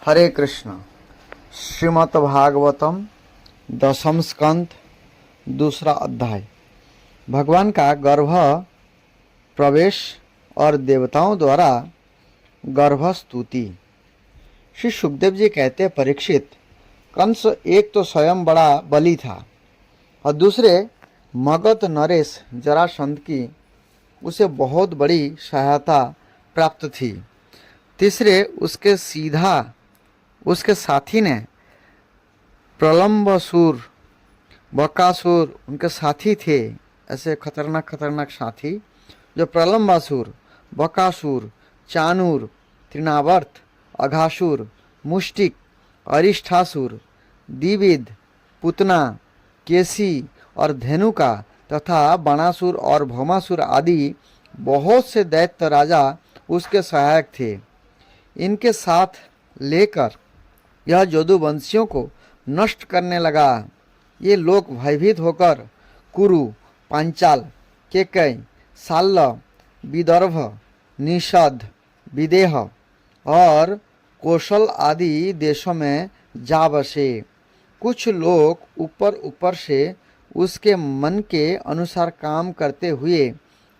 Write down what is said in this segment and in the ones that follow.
हरे कृष्ण। श्रीमद् भागवतम दशम स्कंद दूसरा अध्याय। भगवान का गर्भ प्रवेश और देवताओं द्वारा गर्भ स्तुति। श्री सुखदेव जी कहते हैं, परीक्षित, कंस एक तो स्वयं बड़ा बली था और दूसरे मगध नरेश जरासंध की उसे बहुत बड़ी सहायता प्राप्त थी। तीसरे उसके साथी ने प्रलंबसूर, बकासुर उनके साथी थे। ऐसे खतरनाक साथी जो प्रलंबासुर, बकासुर, चाणूर, तृणावर्त, अघासुर, मुष्टिक, अरिष्ठासुर, दिविद, पुतना, केसी और धेनुका तथा बाणासुर और भौमासुर आदि बहुत से दैत्य राजा उसके सहायक थे। इनके साथ लेकर यह जदुवंशियों को नष्ट करने लगा। ये लोग भयभीत होकर कुरु, पांचाल, केकय, साल्ल, विदर्भ, निषद, विदेह और कौशल आदि देशों में जा बसे। कुछ लोग ऊपर ऊपर से उसके मन के अनुसार काम करते हुए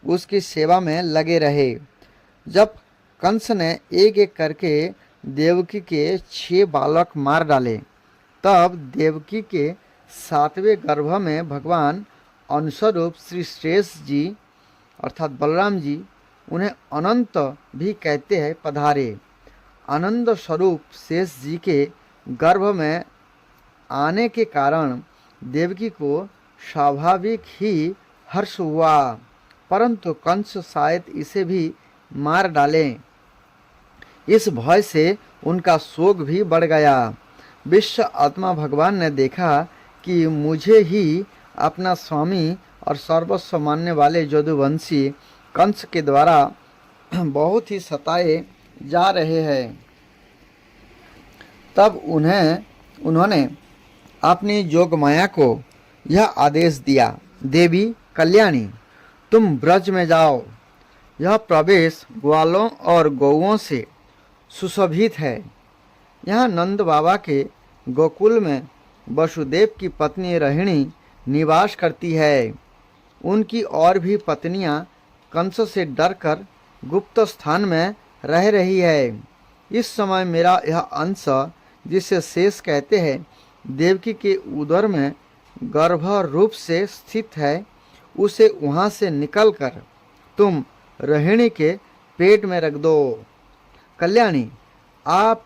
उसकी सेवा में लगे रहे। जब कंस ने एक एक करके देवकी के 6 बालक मार डाले, तब देवकी के 7वें गर्भ में भगवान अंशरूप श्री शेष जी अर्थात बलराम जी, उन्हें अनंत भी कहते हैं, पधारे। आनंद स्वरूप शेष जी के गर्भ में आने के कारण देवकी को स्वाभाविक ही हर्ष हुआ, परंतु कंस शायद इसे भी मार डालें, इस भय से उनका शोक भी बढ़ गया। विश्व आत्मा भगवान ने देखा कि मुझे ही अपना स्वामी और सर्वस्व मानने वाले जदुवंशी कंस के द्वारा बहुत ही सताए जा रहे हैं। तब उन्होंने अपनी जोगमाया को यह आदेश दिया, देवी कल्याणी, तुम ब्रज में जाओ। यह प्रवेश ग्वालों और गौओं से सुशोभित है। यहाँ नंद बाबा के गोकुल में वसुदेव की पत्नी रोहिणी निवास करती है। उनकी और भी पत्नियां कंस से डरकर गुप्त स्थान में रह रही है। इस समय मेरा यह अंश, जिसे शेष कहते हैं, देवकी के उदर में गर्भ रूप से स्थित है। उसे वहाँ से निकलकर तुम रोहिणी के पेट में रख दो। कल्याणी,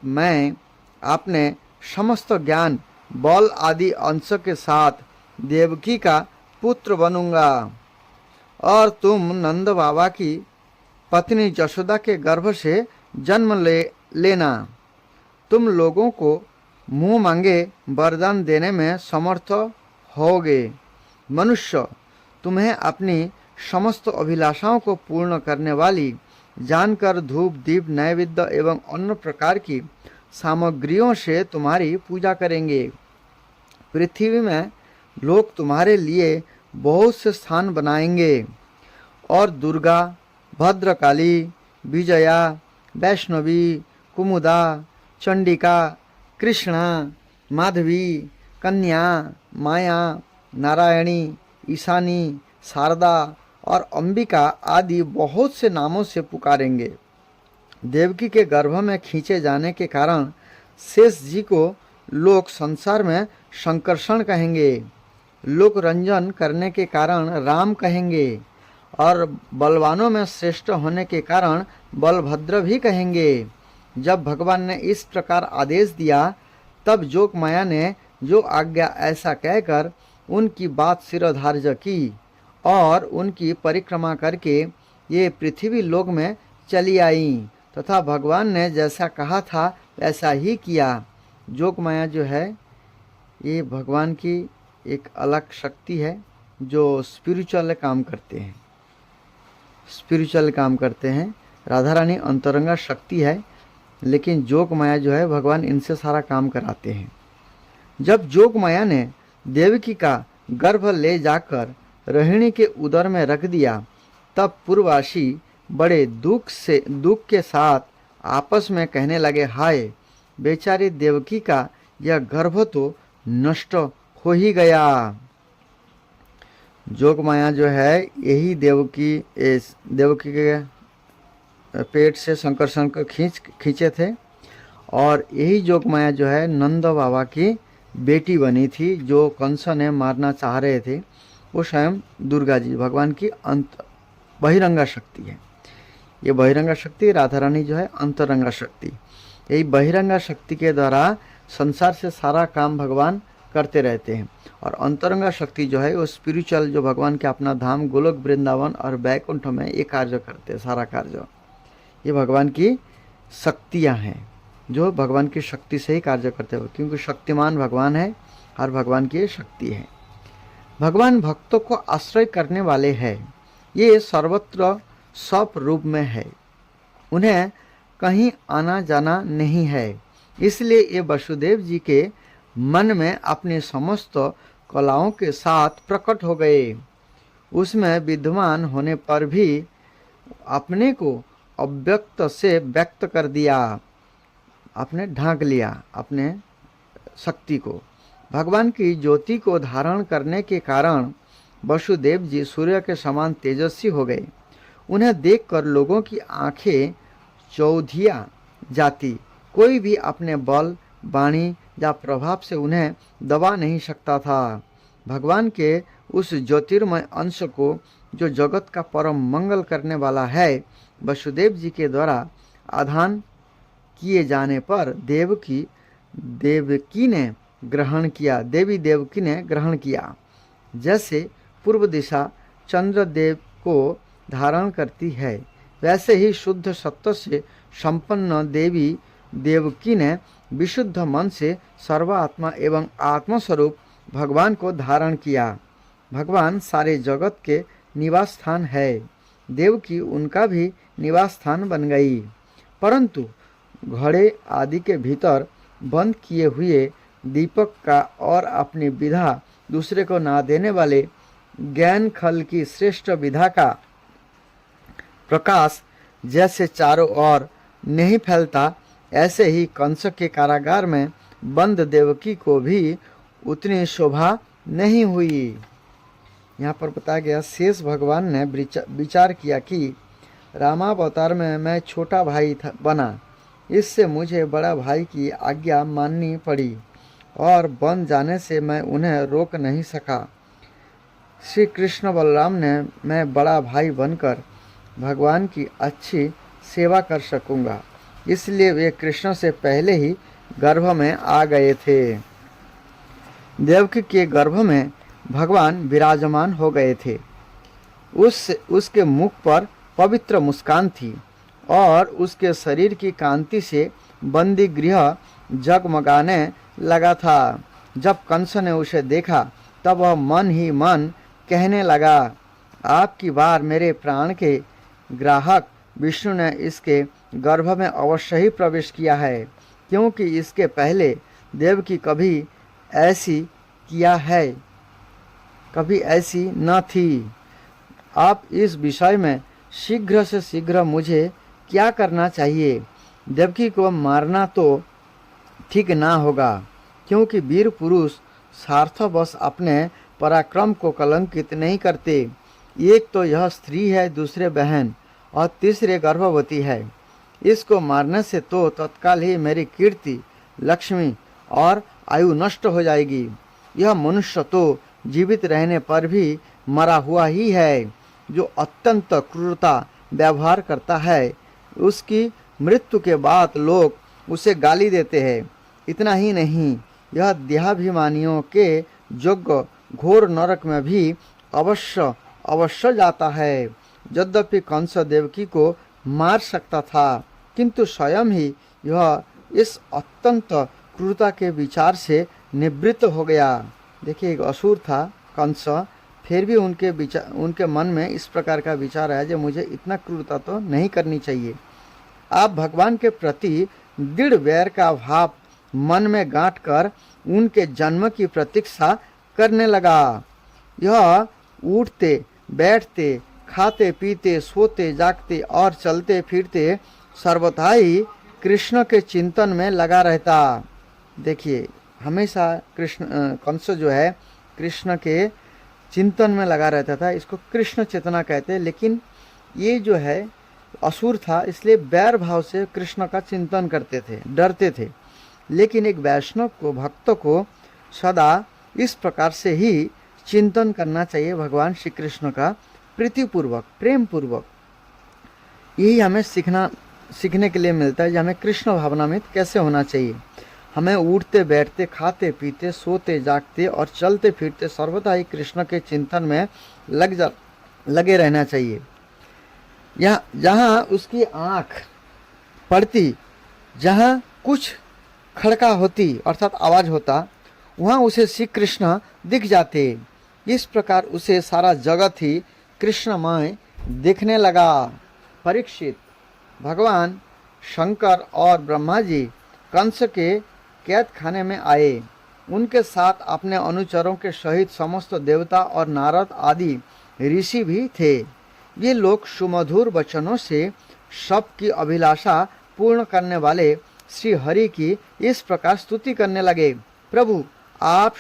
मैं अपने समस्त ज्ञान, बल आदि अंश के साथ देवकी का पुत्र बनूंगा और तुम नंद बाबा की पत्नी जशोदा के गर्भ से जन्म लेना। तुम लोगों को मुंह मांगे वरदान देने में समर्थ होगे। मनुष्य, तुम्हें अपनी समस्त अभिलाषाओं को पूर्ण करने वाली जानकर धूप, दीप, नैवेद्य एवं अन्य प्रकार की सामग्रियों से तुम्हारी पूजा करेंगे। पृथ्वी में लोग तुम्हारे लिए बहुत से स्थान बनाएंगे और दुर्गा, भद्रकाली, विजया, वैष्णवी, कुमुदा, चंडिका, कृष्णा, माधवी, कन्या, माया, नारायणी, ईशानी, शारदा और अंबिका आदि बहुत से नामों से पुकारेंगे। देवकी के गर्भ में खींचे जाने के कारण शेष जी को लोग संसार में संकर्षण कहेंगे, लोक रंजन करने के कारण राम कहेंगे और बलवानों में श्रेष्ठ होने के कारण बलभद्र भी कहेंगे। जब भगवान ने इस प्रकार आदेश दिया, तब जोगमाया ने जो आज्ञा ऐसा कहकर उनकी बात शिरोधार्य की और उनकी परिक्रमा करके ये पृथ्वी लोक में चली आई तथा भगवान ने जैसा कहा था वैसा ही किया। जोगमाया जो है, ये भगवान की एक अलग शक्ति है जो स्पिरिचुअल काम करते हैं। राधा रानी अंतरंगा शक्ति है, लेकिन जोगमाया जो है, भगवान इनसे सारा काम कराते हैं। जब जोगमाया ने देवकी का गर्भ ले जाकर रोहिणी के उदर में रख दिया, तब पूर्ववासी बड़े दुख के साथ आपस में कहने लगे, हाय, बेचारी देवकी का यह गर्भ तो नष्ट हो ही गया। जोग माया जो है यही देवकी के पेट से शंकरसन को खींचे थे, और यही जोग माया जो है नंद बाबा की बेटी बनी थी। जो कंस ने मारना चाह रहे थे वो स्वयं दुर्गा जी भगवान की बहिरंगा शक्ति है। ये बहिरंगा शक्ति, राधा रानी जो है अंतरंगा शक्ति। यही बहिरंगा शक्ति के द्वारा संसार से सारा काम भगवान करते रहते हैं, और अंतरंगा शक्ति जो है वो स्पिरिचुअल जो भगवान के अपना धाम गोलोक वृंदावन और बैकुंठ में ये कार्य करते हैं। सारा कार्य ये भगवान की शक्तियाँ हैं जो भगवान की शक्ति से ही कार्य करते हैं, क्योंकि शक्तिमान भगवान है और भगवान की शक्ति है। भगवान भक्तों को आश्रय करने वाले हैं। ये सर्वत्र सब रूप में है, उन्हें कहीं आना जाना नहीं है। इसलिए ये वसुदेव जी के मन में अपनी समस्त कलाओं के साथ प्रकट हो गए। उसमें विद्यमान होने पर भी अपने को अव्यक्त से व्यक्त कर दिया, आपने ढांक लिया अपने शक्ति को। भगवान की ज्योति को धारण करने के कारण वसुदेव जी सूर्य के समान तेजस्वी हो गए। उन्हें देखकर लोगों की आंखें चौधिया जाती। कोई भी अपने बल, वाणी या प्रभाव से उन्हें दबा नहीं सकता था। भगवान के उस ज्योतिर्मय अंश को जो जगत का परम मंगल करने वाला है, वसुदेव जी के द्वारा आधान किए जाने पर देवी देवकी ने ग्रहण किया। जैसे पूर्व दिशा चंद्रदेव को धारण करती है, वैसे ही शुद्ध सत्व से संपन्न देवी देवकी ने विशुद्ध मन से सर्वात्मा एवं आत्मस्वरूप भगवान को धारण किया। भगवान सारे जगत के निवास स्थान है। देवकी उनका भी निवास स्थान बन गई। परंतु घड़े आदि के भीतर बंद किए हुए दीपक का और अपनी विधा दूसरे को ना देने वाले ज्ञान खल की श्रेष्ठ विधा का प्रकाश जैसे चारों ओर नहीं फैलता, ऐसे ही कंस के कारागार में बंद देवकी को भी उतनी शोभा नहीं हुई। यहाँ पर बताया गया, शेष भगवान ने विचार किया कि रामावतार में मैं छोटा भाई बना, इससे मुझे बड़ा भाई की आज्ञा माननी पड़ी और बन जाने से मैं उन्हें रोक नहीं सका। श्री कृष्ण बलराम ने मैं बड़ा भाई बनकर भगवान की अच्छी सेवा कर सकूंगा, इसलिए वे कृष्ण से पहले ही गर्भ में आ गए थे। देवकी के गर्भ में भगवान विराजमान हो गए थे। उसके मुख पर पवित्र मुस्कान थी और उसके शरीर की कांति से बंदी गृह जगमगाने लगा था। जब कंस ने उसे देखा तब वह मन ही मन कहने लगा, आपकी बार मेरे प्राण के ग्राहक विष्णु ने इसके गर्भ में अवश्य ही प्रवेश किया है, क्योंकि इसके पहले देवकी कभी ऐसी न थी। आप इस विषय में शीघ्र से शीघ्र मुझे क्या करना चाहिए? देवकी को मारना तो ठीक ना होगा, क्योंकि वीर पुरुष स्वार्थवश अपने पराक्रम को कलंकित नहीं करते। एक तो यह स्त्री है, दूसरे बहन और तीसरे गर्भवती है। इसको मारने से तो तत्काल ही मेरी कीर्ति, लक्ष्मी और आयु नष्ट हो जाएगी। यह मनुष्य तो जीवित रहने पर भी मरा हुआ ही है, जो अत्यंत क्रूरता व्यवहार करता है। उसकी मृत्यु के बाद लोग उसे गाली देते हैं। इतना ही नहीं, यह देहाभिमानियों के योग्य घोर नरक में भी अवश्य जाता है। यद्यपि कंस देवकी को मार सकता था, किंतु स्वयं ही यह इस अत्यंत क्रूरता के विचार से निवृत्त हो गया। देखिए, एक असुर था कंस, फिर भी उनके मन में इस प्रकार का विचार है कि मुझे इतना क्रूरता तो नहीं करनी चाहिए। आप भगवान के प्रति दृढ़ वैर का भाव मन में गांठ कर उनके जन्म की प्रतीक्षा करने लगा। यह उठते बैठते, खाते पीते, सोते जागते और चलते फिरते सर्वथा ही कृष्ण के चिंतन में लगा रहता। देखिए, हमेशा कंस जो है कृष्ण के चिंतन में लगा रहता था। इसको कृष्ण चेतना कहते हैं। लेकिन ये जो है असुर था, इसलिए बैर भाव से कृष्ण का चिंतन करते थे, डरते थे। लेकिन एक वैष्णव को, भक्त को सदा इस प्रकार से ही चिंतन करना चाहिए भगवान श्री कृष्ण का, प्रीतिपूर्वक, प्रेम पूर्वक। यही हमें सीखने के लिए मिलता है कि हमें कृष्ण भावनामृत कैसे होना चाहिए। हमें उठते बैठते, खाते पीते, सोते जागते और चलते फिरते सर्वदा ही कृष्ण के चिंतन में लगे रहना चाहिए। जहाँ उसकी आँख पड़ती, जहाँ कुछ खड़का होती अर्थात आवाज़ होता, वहाँ उसे श्री कृष्ण दिख जाते। इस प्रकार उसे सारा जगत ही कृष्णमय दिखने लगा। परीक्षित, भगवान शंकर और ब्रह्मा जी कंस के कैद खाने में आए। उनके साथ अपने अनुचरों के सहित समस्त देवता और नारद आदि ऋषि भी थे। ये लोग सुमधुर वचनों से सबकी अभिलाषा पूर्ण करने वाले श्री हरि की इस प्रकार स्तुति करने लगे। प्रभु, आप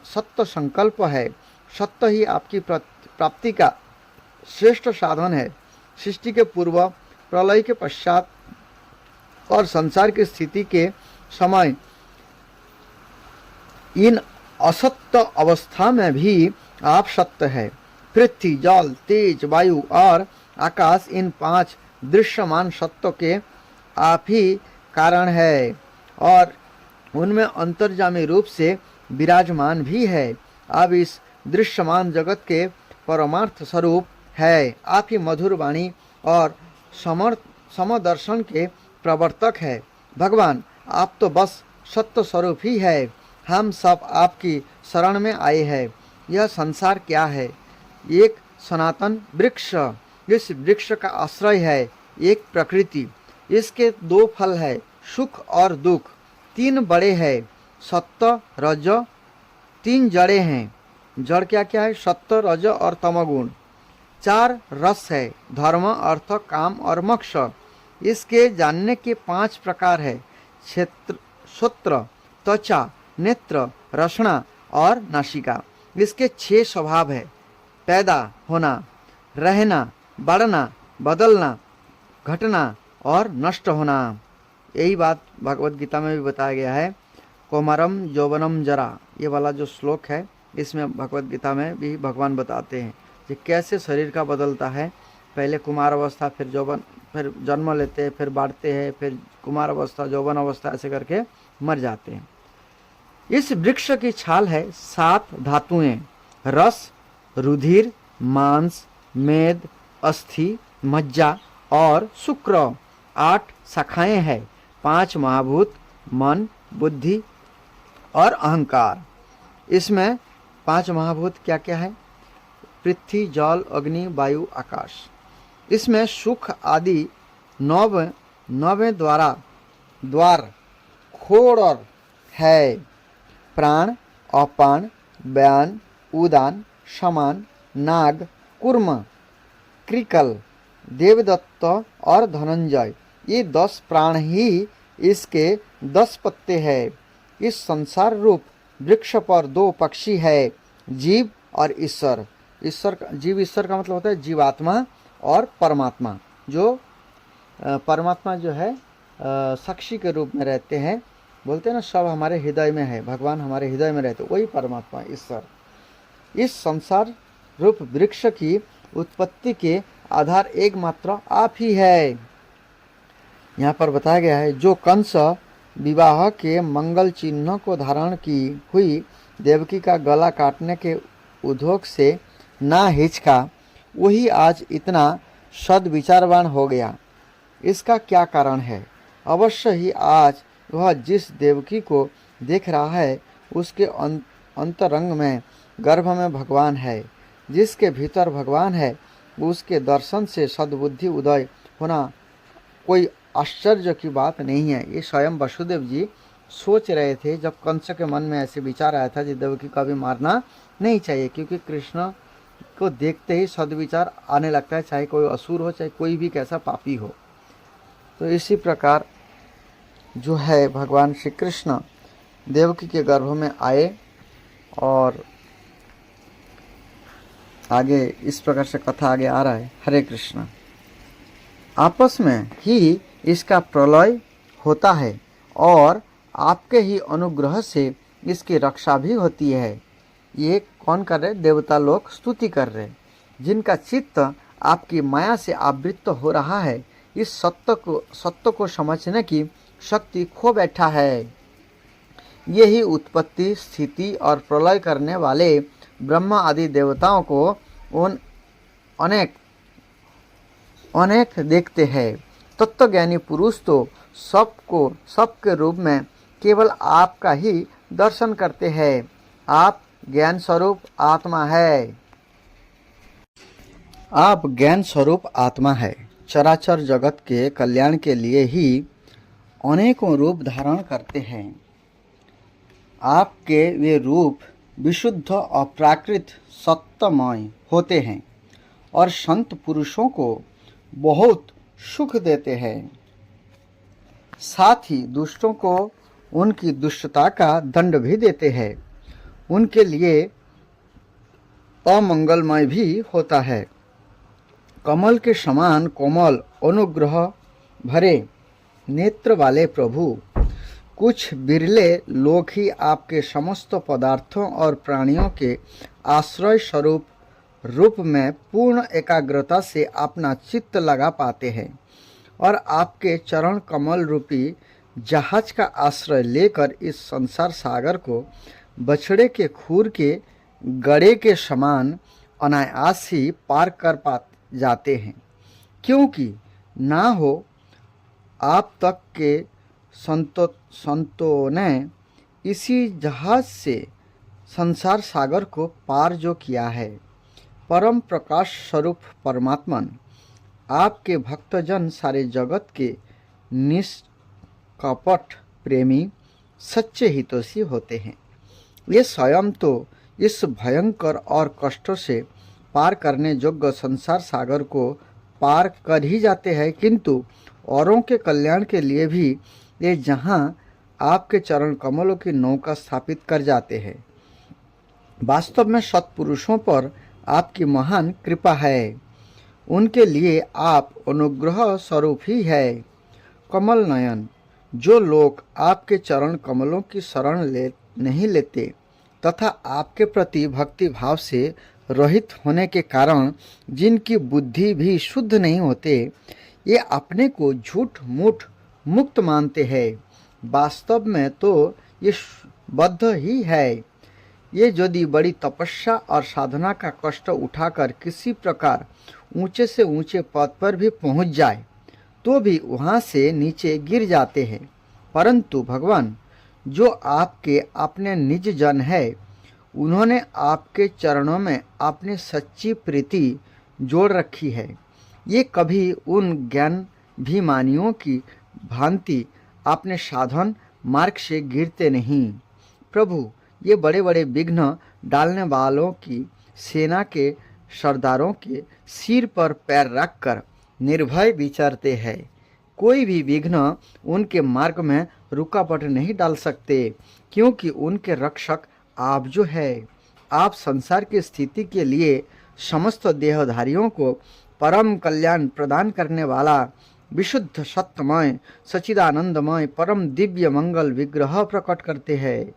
सत्य संकल्प है, सत्य ही आपकी प्राप्ति का श्रेष्ठ साधन है। सृष्टि के पूर्व, प्रलय के पश्चात और संसार की स्थिति के समय इन असत्य अवस्था में भी आप सत्य है। पृथ्वी, जल, तेज, वायु और आकाश, इन 5 दृश्यमान सत्यों के आप ही कारण है और उनमें अंतर्जामी रूप से विराजमान भी है। आप इस दृश्यमान जगत के परमार्थ स्वरूप है। आप ही मधुर वाणी और समदर्शन के प्रवर्तक है। भगवान, आप तो बस सत्य स्वरूप ही है। हम सब आपकी शरण में आए हैं। यह संसार क्या है? एक सनातन वृक्ष। इस वृक्ष का आश्रय है एक प्रकृति। इसके 2 फल है, सुख और दुख। 3 बड़े हैं, सत्व, रज। 3 जड़ें हैं। जड़ क्या क्या है? सत्व, रज और तमोगुण। 4 रस है, धर्म, अर्थ, काम और मोक्ष। इसके जानने के 5 प्रकार है, श्रोत्र, त्वचा, नेत्र, रसना और नासिका। इसके 6 स्वभाव है, पैदा होना, रहना, बढ़ना, बदलना, घटना और नष्ट होना। यही बात भगवत गीता में भी बताया गया है। कौमारम यौवनम जरा, ये वाला जो श्लोक है, इसमें भगवत गीता में भी भगवान बताते हैं कि कैसे शरीर का बदलता है। पहले कुमार अवस्था, फिर यौवन, फिर जन्म लेते हैं, फिर बढ़ते हैं, फिर कुमार अवस्था, यौवन अवस्था, ऐसे करके मर जाते हैं। इस वृक्ष की छाल है 7 धातुएं, रस, रुधिर, मांस, मेद, अस्थि, मज्जा और शुक्र। 8 शाखाएं हैं, 5 महाभूत, मन, बुद्धि और अहंकार। इसमें 5 महाभूत क्या क्या है? पृथ्वी, जल, अग्नि, वायु, आकाश। इसमें सुख आदि 9 द्वार खोड़ है। प्राण, अपान, व्यान, उदान, समान, नाग, कुर्म, कृकल, देवदत्त और धनंजय, ये 10 प्राण ही इसके 10 पत्ते हैं। इस संसार रूप वृक्ष पर 2 पक्षी है, जीव और ईश्वर। जीव ईश्वर का मतलब होता है जीवात्मा और परमात्मा। जो परमात्मा जो है साक्षी के रूप में रहते हैं, बोलते हैं ना, सब हमारे हृदय में है, भगवान हमारे हृदय में रहते, वही परमात्मा ईश्वर। इस संसार रूप वृक्ष की उत्पत्ति के आधार एकमात्र आप ही है। यहाँ पर बताया गया है, जो कंस विवाह के मंगल चिन्ह को धारण की हुई देवकी का गला काटने के उद्योग से ना हिचका, वही आज इतना सद्विचारवान हो गया। इसका क्या कारण है? अवश्य ही आज वह जिस देवकी को देख रहा है, उसके अंतरंग में, गर्भ में भगवान है। जिसके भीतर भगवान है, उसके दर्शन से सद्बुद्धि उदय होना कोई आश्चर्य की बात नहीं है। ये स्वयं वसुदेव जी सोच रहे थे जब कंस के मन में ऐसे विचार आया था कि देवकी का भी मारना नहीं चाहिए, क्योंकि कृष्ण को देखते ही सद्विचार आने लगता है, चाहे कोई असुर हो, चाहे कोई भी कैसा पापी हो। तो इसी प्रकार जो है भगवान श्री कृष्ण देवकी के गर्भ में आए और आगे इस प्रकार से कथा आगे आ रहा है। हरे कृष्ण। आपस में ही इसका प्रलय होता है और आपके ही अनुग्रह से इसकी रक्षा भी होती है। ये कौन कर रहे? देवता लोग स्तुति कर रहे, जिनका चित्त आपकी माया से आवृत्त हो रहा है। इस सत्य को समझने की शक्ति खो बैठा है। यही उत्पत्ति, स्थिति और प्रलय करने वाले ब्रह्मा आदि देवताओं को उन अनेक देखते हैं। तत्वज्ञानी पुरुष तो सबके रूप में केवल आपका ही दर्शन करते हैं। आप ज्ञान स्वरूप आत्मा है। आप ज्ञान स्वरूप आत्मा है। चराचर जगत के कल्याण के लिए ही अनेकों रूप धारण करते हैं। आपके वे रूप विशुद्ध और प्राकृत सत्यमय होते हैं और संत पुरुषों को बहुत सुख देते हैं। साथ ही दुष्टों को उनकी दुष्टता का दंड भी देते हैं। उनके लिए अमंगलमय भी होता है। कमल के समान कोमल अनुग्रह भरे नेत्र वाले प्रभु, कुछ बिरले लोग ही आपके समस्त पदार्थों और प्राणियों के आश्रय स्वरूप रूप में पूर्ण एकाग्रता से अपना चित्त लगा पाते हैं और आपके चरण कमल रूपी जहाज का आश्रय लेकर इस संसार सागर को बछड़े के खूर के गड़े के समान अनायास ही पार कर जाते हैं, क्योंकि ना हो आप तक के संतों ने इसी जहाज से संसार सागर को पार जो किया है। परम प्रकाश स्वरूप परमात्मन, आपके भक्तजन सारे जगत के निष्कपट प्रेमी सच्चे हितैषी होते हैं। ये स्वयं तो इस भयंकर और कष्टों से पार करने योग्य संसार सागर को पार कर ही जाते हैं, किंतु औरों के कल्याण के लिए भी ये जहाँ आपके चरण कमलों की नौका स्थापित कर जाते हैं। वास्तव में सत्पुरुषों पर आपकी महान कृपा है। उनके लिए आप अनुग्रह स्वरूप ही है। कमल नयन, जो लोग आपके चरण कमलों की शरण नहीं लेते तथा आपके प्रति भक्ति भाव से रहित होने के कारण जिनकी बुद्धि भी शुद्ध नहीं होते, ये अपने को झूठ मूठ मुक्त मानते हैं। वास्तव में तो ये बद्ध ही है। ये यदि बड़ी तपस्या और साधना का कष्ट उठाकर किसी प्रकार ऊंचे से ऊंचे पद पर भी पहुंच जाए तो भी वहां से नीचे गिर जाते हैं। परंतु भगवान, जो आपके अपने निज जन है, उन्होंने आपके चरणों में अपनी सच्ची प्रीति जोड़ रखी है। ये कभी उन ज्ञानाभिमानियों की भांति अपने साधन मार्ग से गिरते नहीं। प्रभु, ये बड़े बड़े विघ्न डालने वालों की सेना के सरदारों के सिर पर पैर रखकर निर्भय विचरते हैं। कोई भी विघ्न उनके मार्ग में रुकावट नहीं डाल सकते, क्योंकि उनके रक्षक आप जो है। आप संसार की स्थिति के लिए समस्त देहधारियों को परम कल्याण प्रदान करने वाला विशुद्ध सत्यमय सच्चिदानंदमय परम दिव्य मंगल विग्रह प्रकट करते हैं।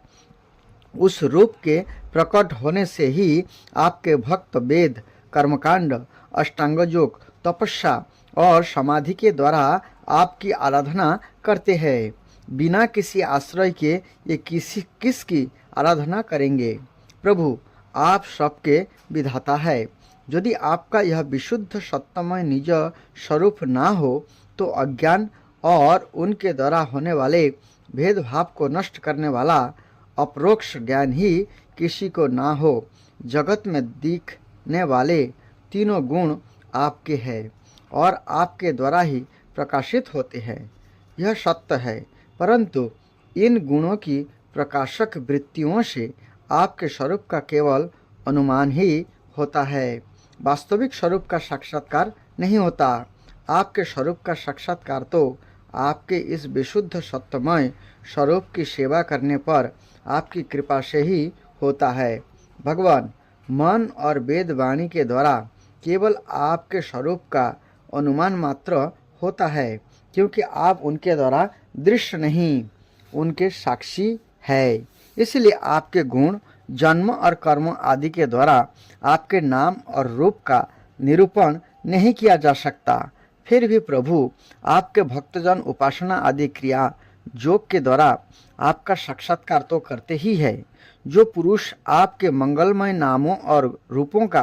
उस रूप के प्रकट होने से ही आपके भक्त वेद, कर्मकांड, अष्टांग योग, तपस्या और समाधि के द्वारा आपकी आराधना करते हैं। बिना किसी आश्रय के ये किसकी आराधना करेंगे? प्रभु, आप सबके विधाता है। यदि आपका यह विशुद्ध सत्यमय निज स्वरूप ना हो तो अज्ञान और उनके द्वारा होने वाले भेदभाव को नष्ट करने वाला अपरोक्ष ज्ञान ही किसी को ना हो। जगत में दिखने वाले तीनों गुण आपके हैं और आपके द्वारा ही प्रकाशित होते हैं, यह सत्य है। परंतु इन गुणों की प्रकाशक वृत्तियों से आपके स्वरूप का केवल अनुमान ही होता है, वास्तविक स्वरूप का साक्षात्कार नहीं होता। आपके स्वरूप का साक्षात्कार तो आपके इस विशुद्ध सत्यमय स्वरूप की सेवा करने पर आपकी कृपा से ही होता है। भगवान, मन और वेद वाणी के द्वारा केवल आपके स्वरूप का अनुमान मात्र होता है, क्योंकि आप उनके द्वारा दृश्य नहीं, उनके साक्षी है। इसलिए आपके गुण, जन्म और कर्म आदि के द्वारा आपके नाम और रूप का निरूपण नहीं किया जा सकता। फिर भी प्रभु, आपके भक्तजन उपासना आदि क्रिया योग के द्वारा आपका साक्षात्कार तो करते ही है। जो पुरुष आपके मंगलमय नामों और रूपों का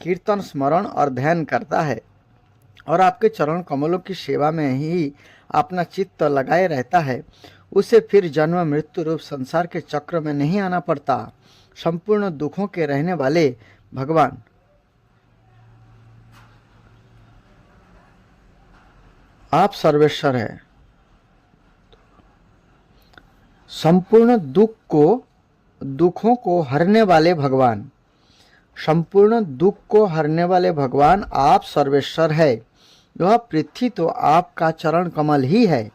कीर्तन, स्मरण और ध्यान करता है और आपके चरण कमलों की सेवा में ही अपना चित्त लगाए रहता है, उसे फिर जन्म मृत्यु रूप संसार के चक्र में नहीं आना पड़ता। संपूर्ण दुखों के रहने वाले भगवान, आप सर्वेश्वर हैं। संपूर्ण दुखों को हरने वाले भगवान, संपूर्ण दुख को हरने वाले भगवान, आप सर्वेश्वर है। यह पृथ्वी तो आपका चरण कमल ही है।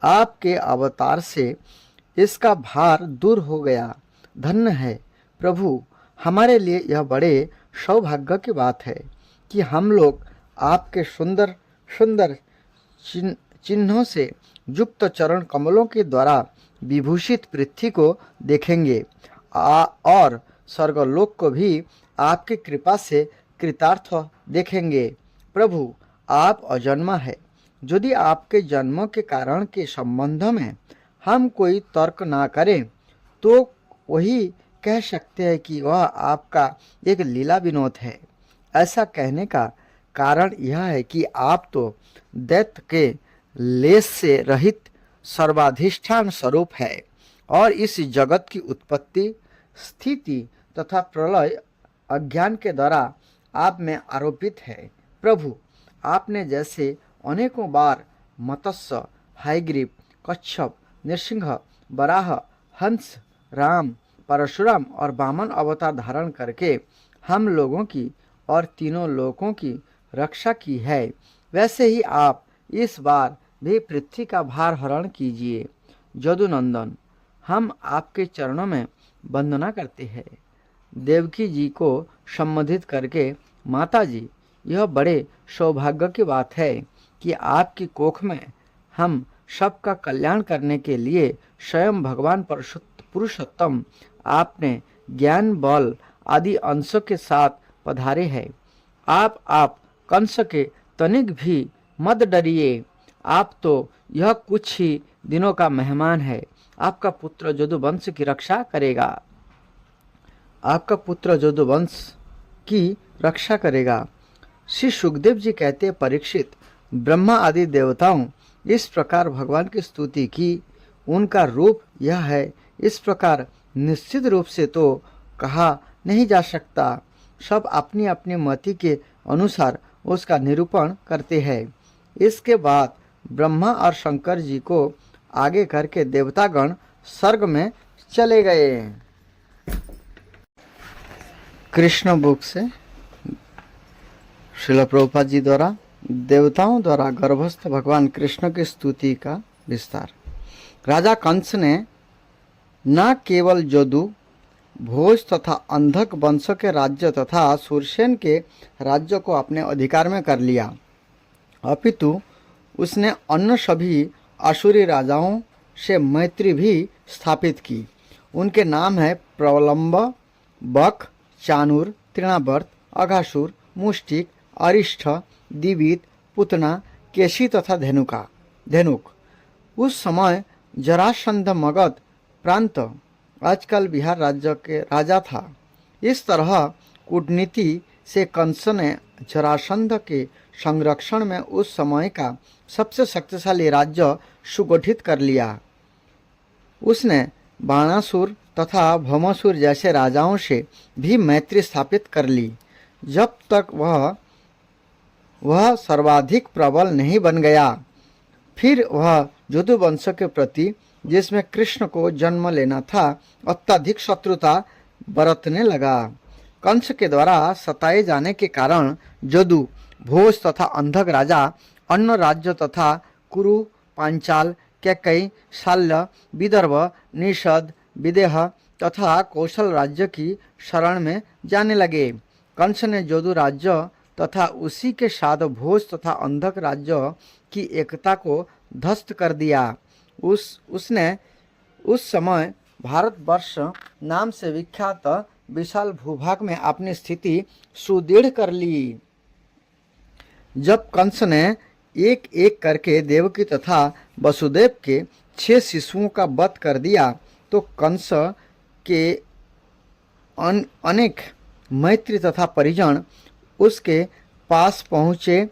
आपके अवतार से इसका भार दूर हो गया। धन्य है प्रभु, हमारे लिए यह बड़े सौभाग्य की बात है कि हम लोग आपके सुंदर सुंदर चिन्हों से युक्त चरण कमलों के द्वारा विभूषित पृथ्वी को देखेंगे और स्वर्गलोक को भी आपकी कृपा से कृतार्थ देखेंगे। प्रभु, आप अजन्मा है। यदि आपके जन्म के कारण के संबंध में हम कोई तर्क ना करें तो वही कह सकते हैं कि वह आपका एक लीला विनोद है। ऐसा कहने का कारण यह है कि आप तो दैत्य के लेस से रहित सर्वाधिष्ठान स्वरूप है और इस जगत की उत्पत्ति, स्थिति तथा प्रलय अज्ञान के द्वारा आप में आरोपित है। प्रभु, आपने जैसे अनेकों बार मत्स्य, हयग्रीव, कच्छप, नृसिंह, वराह, हंस, राम, परशुराम और वामन अवतार धारण करके हम लोगों की और तीनों लोकों की रक्षा की है, वैसे ही आप इस बार भी पृथ्वी का भार हरण कीजिए। यदुनंदन, हम आपके चरणों में वंदना करते हैं। देवकी जी को संबोधित करके, माता जी, यह बड़े सौभाग्य की बात है कि आपकी कोख में हम सबका कल्याण करने के लिए स्वयं भगवान पुरुषोत्तम आपने ज्ञान, बल आदि अंशों के साथ पधारे हैं। आप कंस के तनिक भी मत डरिए। आप तो यह कुछ ही दिनों का मेहमान है। आपका पुत्र यदुवंश की रक्षा करेगा। आपका पुत्र यदुवंश की रक्षा करेगा। श्री सुखदेव जी कहते हैं, परीक्षित, ब्रह्मा आदि देवताओं इस प्रकार भगवान की स्तुति की, उनका रूप यह है, इस प्रकार निश्चित रूप से तो कहा नहीं जा सकता। सब अपनी अपनी मति के अनुसार उसका निरूपण करते हैं। इसके बाद ब्रह्मा और शंकर जी को आगे करके देवतागण स्वर्ग में चले गए। कृष्ण बुक से श्रील प्रभुपाद जी द्वारा देवताओं द्वारा गर्भस्थ भगवान कृष्ण की स्तुति का विस्तार। राजा कंस ने न केवल यदु, भोज तथा अंधक वंश के राज्य तथा सूरसेन के राज्य को अपने अधिकार में कर लिया, अपितु उसने अन्य सभी आसुरी राजाओं से मैत्री भी स्थापित की। उनके नाम है प्रलंब, बक, चाणूर, तृणावर्त, अघासुर, मुष्टिक, अरिष्ठ, दिवित, पुतना, केशी तथा धेनुक। उस समय जरासंध मगध प्रांत, आजकल बिहार राज्य के राजा था। इस तरह कूटनीति से कंस ने जरासंध के संरक्षण में उस समय का सबसे शक्तिशाली राज्य सुगठित कर लिया। उसने बाणासुर तथा भौमासुर जैसे राजाओं से भी मैत्री स्थापित कर ली, जब तक वह सर्वाधिक प्रबल नहीं बन गया। फिर वह यदुवंश के प्रति, जिसमें कृष्ण को जन्म लेना था, अत्यधिक शत्रुता बरतने लगा। कंस के द्वारा सताए जाने के कारण यदु, भोज तथा अंधक राजा अन्य राज्य तथा कुरु, पांचाल, कैकई, शाल्य, विदर्भ, निषद, विदेह तथा कौशल राज्य की शरण में जाने लगे। कंस ने जोधु राज्य तथा उसी के साथ भोज तथा अंधक राज्य की एकता को ध्वस्त कर दिया। उसने उस समय भारतवर्ष नाम से विख्यात विशाल भूभाग में अपनी स्थिति सुदृढ़ कर ली। जब कंस ने एक एक करके देवकी तथा वसुदेव के 6 शिशुओं का वध कर दिया तो कंस के अनेक मैत्री तथा परिजन उसके पास पहुँचे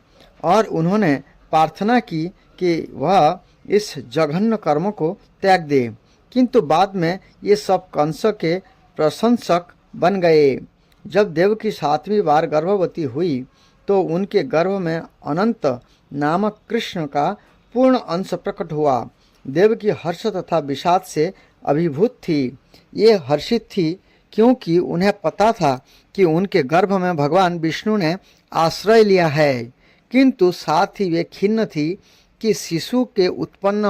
और उन्होंने प्रार्थना की कि वह इस जघन्य कर्म को त्याग दे, किंतु बाद में ये सब कंस के प्रशंसक बन गए। जब देवकी 7वीं बार गर्भवती हुई तो उनके गर्भ में अनंत नामक कृष्ण का पूर्ण अंश प्रकट हुआ। देवकी हर्ष तथा विषाद से अभिभूत थी। ये हर्षित थी क्योंकि उन्हें पता था कि उनके गर्भ में भगवान विष्णु ने आश्रय लिया है, किंतु साथ ही वे खिन्न थी कि शिशु के उत्पन्न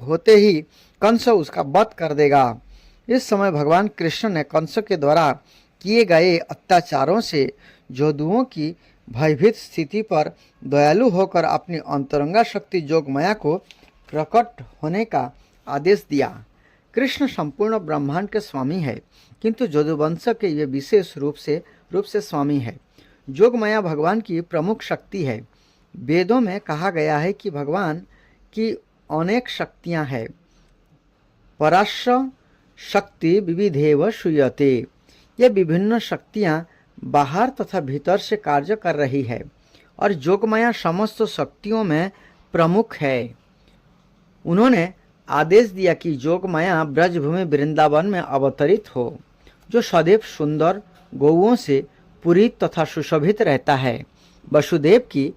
होते ही कंस उसका वध कर देगा। इस समय भगवान कृष्ण ने कंस के द्वारा किए गए अत्याचारों से जोधुओं की भयभीत स्थिति पर दयालु होकर अपनी अंतरंगा शक्ति जोगमाया को प्रकट होने का आदेश दिया। कृष्ण संपूर्ण ब्रह्मांड के स्वामी है, किंतु जोधुवंश के ये विशेष रूप से स्वामी है। जोगमाया भगवान की प्रमुख शक्ति है। वेदों में कहा गया है कि भगवान की अनेक शक्तियां हैं। पराश्र शक्ति विविधेव श्रूयते। ये विभिन्न शक्तियां बाहर तथा भीतर से कार्य कर रही है और जोगमाया समस्त शक्तियों में प्रमुख है। उन्होंने आदेश दिया कि जोगमाया ब्रजभूमि वृंदावन में अवतरित हो, जो सदैव सुंदर गौओं से पूरित तथा सुशोभित रहता है। वसुदेव की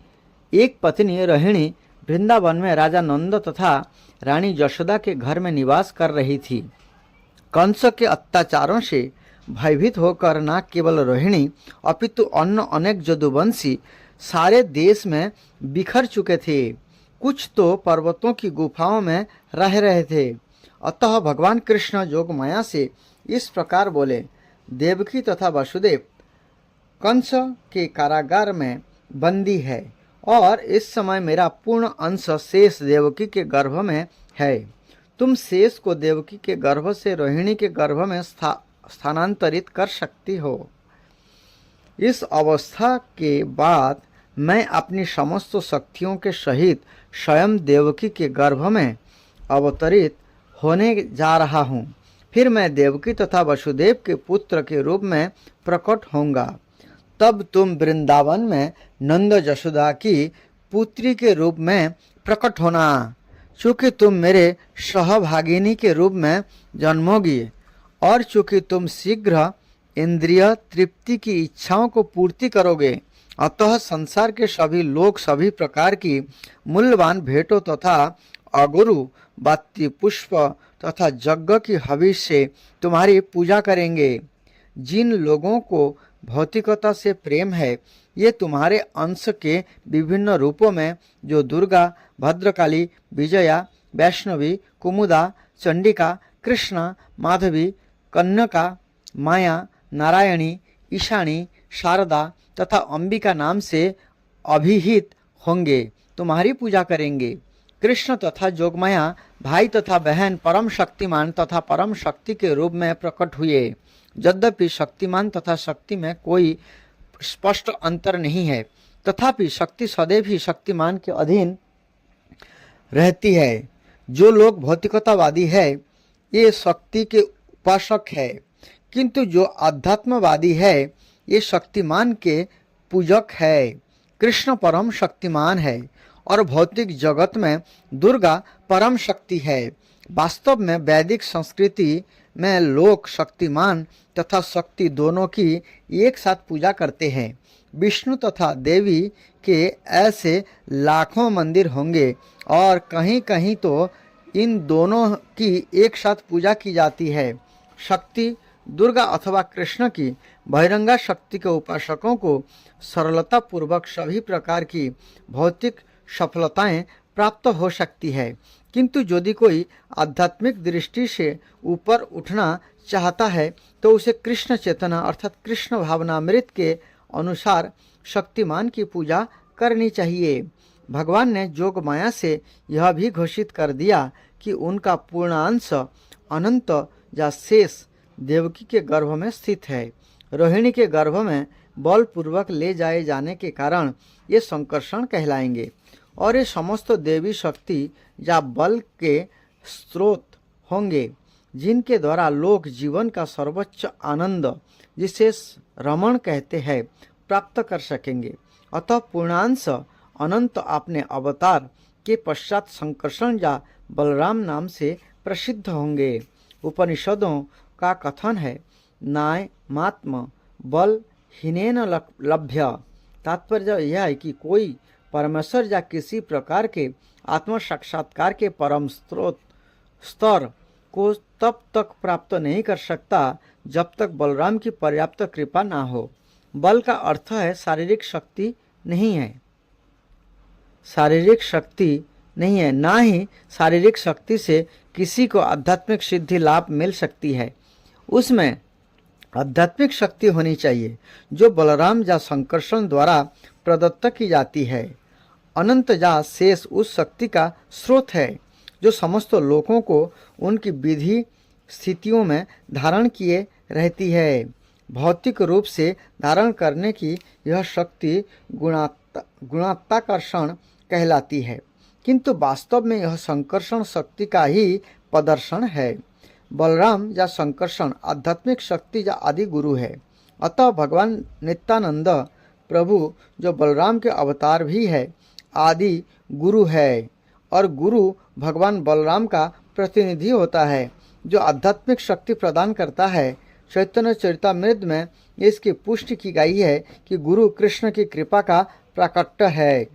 एक पत्नी रोहिणी वृंदावन में राजा नंद तथा रानी यशोदा के घर में निवास कर रही थी। कंस के अत्याचारों से भयभीत होकर न केवल रोहिणी अपितु अन्य अनेक जदुवंशी सारे देश में बिखर चुके थे। कुछ तो पर्वतों की गुफाओं में रह रहे थे। अतः भगवान कृष्ण जोगमाया से इस प्रकार बोले, देवकी तथा वसुदेव कंस के कारागार में बंदी है और इस समय मेरा पूर्ण अंश शेष देवकी के गर्भ में है। तुम शेष को देवकी के गर्भ से रोहिणी के गर्भ में स्थानांतरित कर सकती हो। इस अवस्था के बाद मैं अपनी समस्त शक्तियों के सहित स्वयं देवकी के गर्भ में अवतरित होने जा रहा हूँ। फिर मैं देवकी तथा वसुदेव के पुत्र के रूप में प्रकट होऊंगा। तब तुम वृंदावन में नंद यशोदा की पुत्री के रूप में प्रकट होना। चूँकि तुम मेरे सहभागिनी के रूप में जन्मोगी और चूँकि तुम शीघ्र इंद्रिय तृप्ति की इच्छाओं को पूर्ति करोगे, अतः संसार के सभी लोग सभी प्रकार की मूल्यवान भेंटों तथा अगुरु बाती पुष्प तथा यज्ञ की हविष से तुम्हारी पूजा करेंगे। जिन लोगों को भौतिकता से प्रेम है, ये तुम्हारे अंश के विभिन्न रूपों में जो दुर्गा, भद्रकाली, विजया, वैष्णवी, कुमुदा, चंडिका, कृष्णा, माधवी, कन्यका, माया, नारायणी, ईशानी, शारदा तथा अंबिका नाम से अभिहित होंगे, तुम्हारी पूजा करेंगे। कृष्ण तथा जोगमाया भाई तथा बहन परम शक्तिमान तथा परम शक्ति के रूप में प्रकट हुए। यद्यपि शक्तिमान तथा शक्ति में कोई स्पष्ट अंतर नहीं है, तथापि शक्ति सदैव ही शक्तिमान के अधीन रहती है। जो लोग भौतिकतावादी है, ये शक्ति के उपासक है, किंतु जो आध्यात्मवादी है, ये शक्तिमान के पूजक है। कृष्ण परम शक्तिमान है और भौतिक जगत में दुर्गा परम शक्ति है। वास्तव में वैदिक संस्कृति में लोग शक्तिमान तथा शक्ति दोनों की एक साथ पूजा करते हैं। विष्णु तथा देवी के ऐसे लाखों मंदिर होंगे और कहीं कहीं तो इन दोनों की एक साथ पूजा की जाती है। शक्ति दुर्गा अथवा कृष्ण की बहिरंगा शक्ति के उपासकों को सरलता पूर्वक सभी प्रकार की भौतिक सफलताएं प्राप्त हो सकती है, किंतु यदि कोई आध्यात्मिक दृष्टि से ऊपर उठना चाहता है तो उसे कृष्ण चेतना अर्थात कृष्ण भावनामृत के अनुसार शक्तिमान की पूजा करनी चाहिए। भगवान ने जोग माया से यह भी घोषित कर दिया कि उनका पूर्णांश अनंत या शेष देवकी के गर्भ में स्थित है। रोहिणी के गर्भ में बलपूर्वक ले जाए जाने के कारण ये संकर्षण कहलाएंगे और ये समस्त देवी शक्ति या बल के स्रोत होंगे जिनके द्वारा लोग जीवन का सर्वोच्च आनंद, जिसे रमण कहते हैं, प्राप्त कर सकेंगे। अतः पूर्णांश अनंत अपने अवतार के पश्चात संकर्षण या बलराम नाम से प्रसिद्ध होंगे। उपनिषदों का कथन है, नाय मात्म बल हीनेन लभ्य। तात्पर्य यह है कि कोई परमेश्वर या किसी प्रकार के आत्म साक्षात्कार के परम स्तर को तब तक प्राप्त नहीं कर सकता जब तक बलराम की पर्याप्त कृपा ना हो। बल का अर्थ है शारीरिक शक्ति नहीं है, शारीरिक शक्ति नहीं है, ना ही शारीरिक शक्ति से किसी को आध्यात्मिक सिद्धि लाभ मिल सकती है। उसमें आध्यात्मिक शक्ति होनी चाहिए जो बलराम या संकर्षण द्वारा प्रदत्त की जाती है। अनंत या शेष उस शक्ति का स्रोत है जो समस्त लोगों को उनकी विधि स्थितियों में धारण किए रहती है। भौतिक रूप से धारण करने की यह शक्ति गुणात्माकर्षण कहलाती है, किंतु वास्तव में यह संकर्षण शक्ति का ही प्रदर्शन है। बलराम या संकर्षण आध्यात्मिक शक्ति या आदि गुरु है। अतः भगवान नित्यानंद प्रभु जो बलराम के अवतार भी है, आदि गुरु है, और गुरु भगवान बलराम का प्रतिनिधि होता है जो आध्यात्मिक शक्ति प्रदान करता है। चैतन्य चरितामृत में इसकी पुष्टि की गई है कि गुरु कृष्ण की कृपा का प्राकट्य है।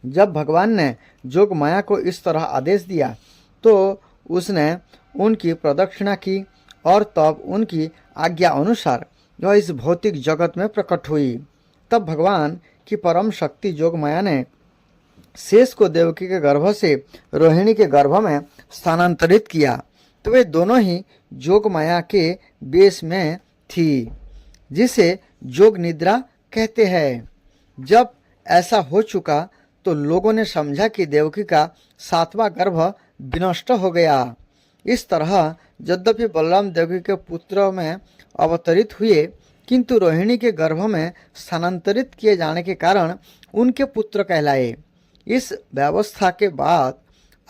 जब भगवान ने जोग माया को इस तरह आदेश दिया तो उसने उनकी प्रदक्षिणा की और तब उनकी आज्ञा अनुसार वह इस भौतिक जगत में प्रकट हुई। तब भगवान की परम शक्ति जोग माया ने शेष को देवकी के गर्भ से रोहिणी के गर्भ में स्थानांतरित किया, तो वे दोनों ही जोग माया के बेस में थी, जिसे जोग निद्रा कहते हैं। जब ऐसा हो चुका तो लोगों ने समझा कि देवकी का 7वां गर्भ विनष्ट हो गया। इस तरह यद्यपि बलराम देवकी के पुत्र में अवतरित हुए, किंतु रोहिणी के गर्भ में स्थानांतरित किए जाने के कारण उनके पुत्र कहलाए। इस व्यवस्था के बाद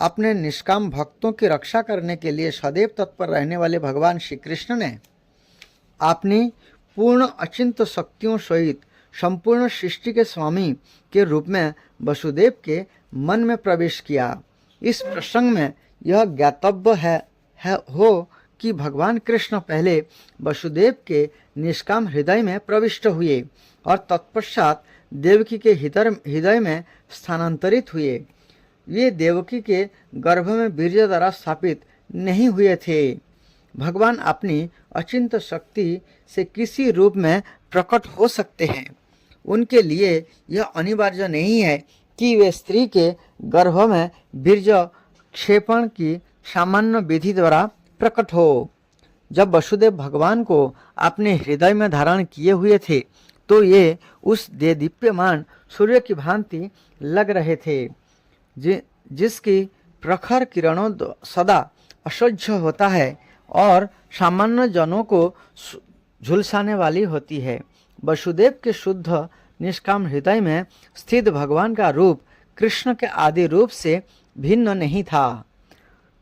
अपने निष्काम भक्तों की रक्षा करने के लिए सदैव तत्पर रहने वाले भगवान श्री कृष्ण ने अपनी पूर्ण अचिंत्य शक्तियों सहित संपूर्ण सृष्टि के स्वामी के रूप में वसुदेव के मन में प्रवेश किया। इस प्रसंग में यह ज्ञातव्य हो कि भगवान कृष्ण पहले वसुदेव के निष्काम हृदय में प्रविष्ट हुए और तत्पश्चात देवकी के हृदय में स्थानांतरित हुए। ये देवकी के गर्भ में वीर्य द्वारा स्थापित नहीं हुए थे। भगवान अपनी अचिंत्य शक्ति से किसी रूप में प्रकट हो सकते हैं। उनके लिए यह अनिवार्य नहीं है कि वे स्त्री के गर्भ में वीर्य क्षेपण की सामान्य विधि द्वारा प्रकट हो। जब वसुदेव भगवान को अपने हृदय में धारण किए हुए थे तो ये उस देदीप्यमान सूर्य की भांति लग रहे थे, जिसकी प्रखर किरणों सदा असह्य होता है और सामान्य जनों को झुलसाने वाली होती है। वसुदेव के शुद्ध निष्काम हृदय में स्थित भगवान का रूप कृष्ण के आदि रूप से भिन्न नहीं था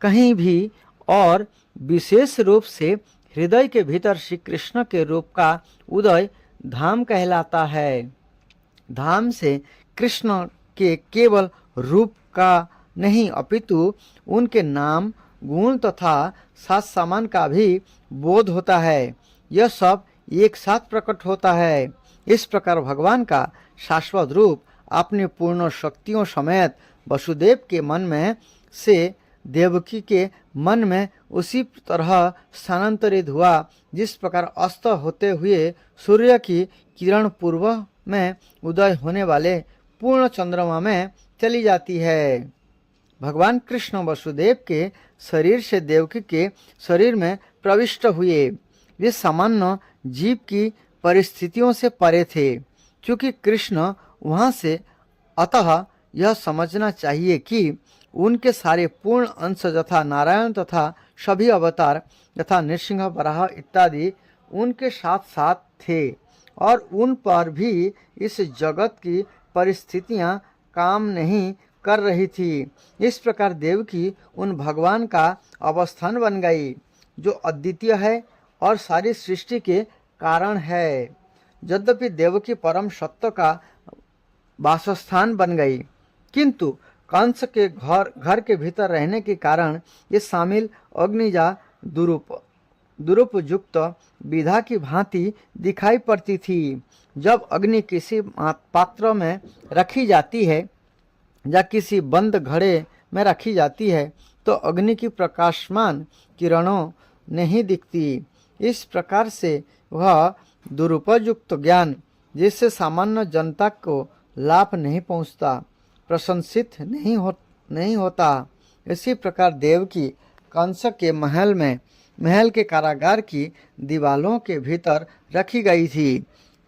कहीं भी, और विशेष रूप से हृदय के भीतर श्री कृष्ण के रूप का उदय धाम कहलाता है। धाम से कृष्ण के केवल रूप का नहीं अपितु उनके नाम, गुण तथा साज सामान का भी बोध होता है। यह सब एक साथ प्रकट होता है। इस प्रकार भगवान का शाश्वत रूप अपनी पूर्ण शक्तियों समेत वसुदेव के मन में से देवकी के मन में उसी तरह स्थानांतरित हुआ जिस प्रकार अस्त होते हुए सूर्य की किरण पूर्व में उदय होने वाले पूर्ण चंद्रमा में चली जाती है। भगवान कृष्ण वसुदेव के शरीर से देवकी के शरीर में प्रविष्ट हुए। वे सामान्य जीव की परिस्थितियों से परे थे, क्योंकि कृष्ण वहाँ से, अतः यह समझना चाहिए कि उनके सारे पूर्ण अंश तथा नारायण तथा सभी अवतार तथा नृसिंह वराह इत्यादि उनके साथ साथ थे और उन पर भी इस जगत की परिस्थितियां काम नहीं कर रही थी। इस प्रकार देवकी उन भगवान का अवस्थान बन गई जो अद्वितीय है और सारी सृष्टि के कारण है। यद्यपि देवकी परम सत्य का वासस्थान बन गई, किंतु कंस के घर के भीतर रहने के कारण ये शामिल अग्निजा दुरुपयुक्त विधा की भांति दिखाई पड़ती थी। जब अग्नि किसी पात्र में रखी जाती है या किसी बंद घड़े में रखी जाती है तो अग्नि की प्रकाशमान किरणों नहीं दिखती। इस प्रकार से वह दुरुपयुक्त ज्ञान जिससे सामान्य जनता को लाभ नहीं पहुंचता, प्रशंसित नहीं होता। इसी प्रकार देवकी कंस के महल के कारागार की दीवालों के भीतर रखी गई थी,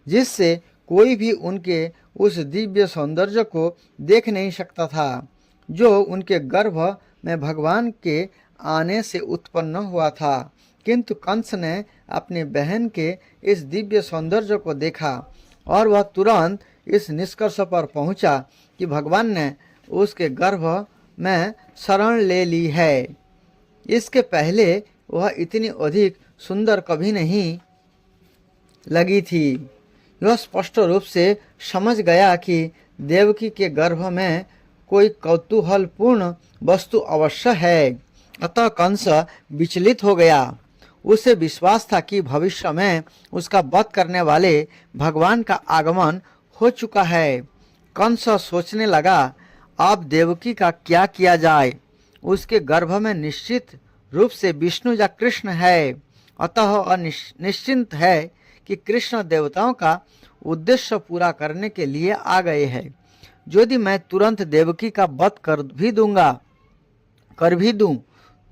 जिससे कोई भी उनके उस दिव्य सौंदर्य को देख नहीं सकता था जो उनके गर्भ में भगवान के आने से उत्पन्न हुआ था। किंतु कंस ने अपनी बहन के इस दिव्य सौंदर्य को देखा और वह तुरंत इस निष्कर्ष पर पहुंचा कि भगवान ने उसके गर्भ में शरण ले ली है। इसके पहले वह इतनी अधिक सुंदर कभी नहीं लगी थी। वह स्पष्ट रूप से समझ गया कि देवकी के गर्भ में कोई कौतूहलपूर्ण वस्तु अवश्य है। अतः कंस विचलित हो गया। उसे विश्वास था कि भविष्य में उसका वध करने वाले भगवान का आगमन हो चुका है। कंस सोचने लगा, अब देवकी का क्या किया जाए। उसके गर्भ में निश्चित रूप से विष्णु या कृष्ण है, अतः निश्चिंत है कि कृष्ण देवताओं का उद्देश्य पूरा करने के लिए आ गए हैं। यदि मैं तुरंत देवकी का वध कर भी दूं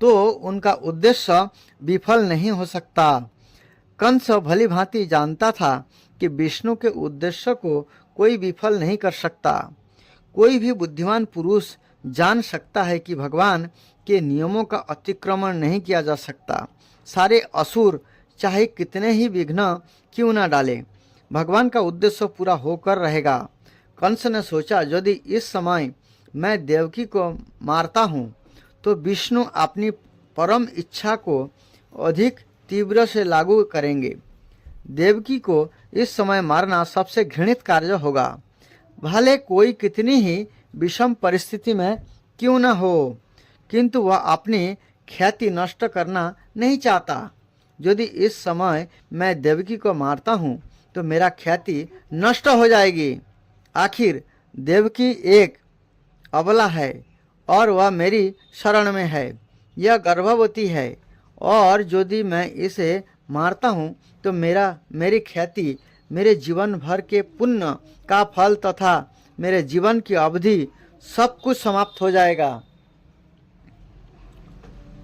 तो उनका उद्देश्य विफल नहीं हो सकता। कंस भली भांति जानता था कि विष्णु के उद्देश्य को कोई विफल नहीं कर सकता। कोई भी बुद्धिमान पुरुष जान सकता है कि भगवान के नियमों का अतिक्रमण नहीं किया जा सकता। सारे असुर चाहे कितने ही विघ्न क्यों न डाले, भगवान का उद्देश्य पूरा होकर रहेगा। कंस ने सोचा, यदि इस समय मैं देवकी को मारता हूँ तो विष्णु अपनी परम इच्छा को अधिक तीव्र से लागू करेंगे। देवकी को इस समय मारना सबसे घृणित कार्य होगा, भले कोई कितनी ही विषम परिस्थिति में क्यों न हो, किंतु वह अपनी ख्याति नष्ट करना नहीं चाहता। यदि इस समय मैं देवकी को मारता हूँ तो मेरा ख्याति नष्ट हो जाएगी। आखिर देवकी एक अबला है और वह मेरी शरण में है। यह गर्भवती है और यदि मैं इसे मारता हूँ तो मेरी ख्याति, मेरे जीवन भर के पुण्य का फल तथा मेरे जीवन की अवधि सब कुछ समाप्त हो जाएगा।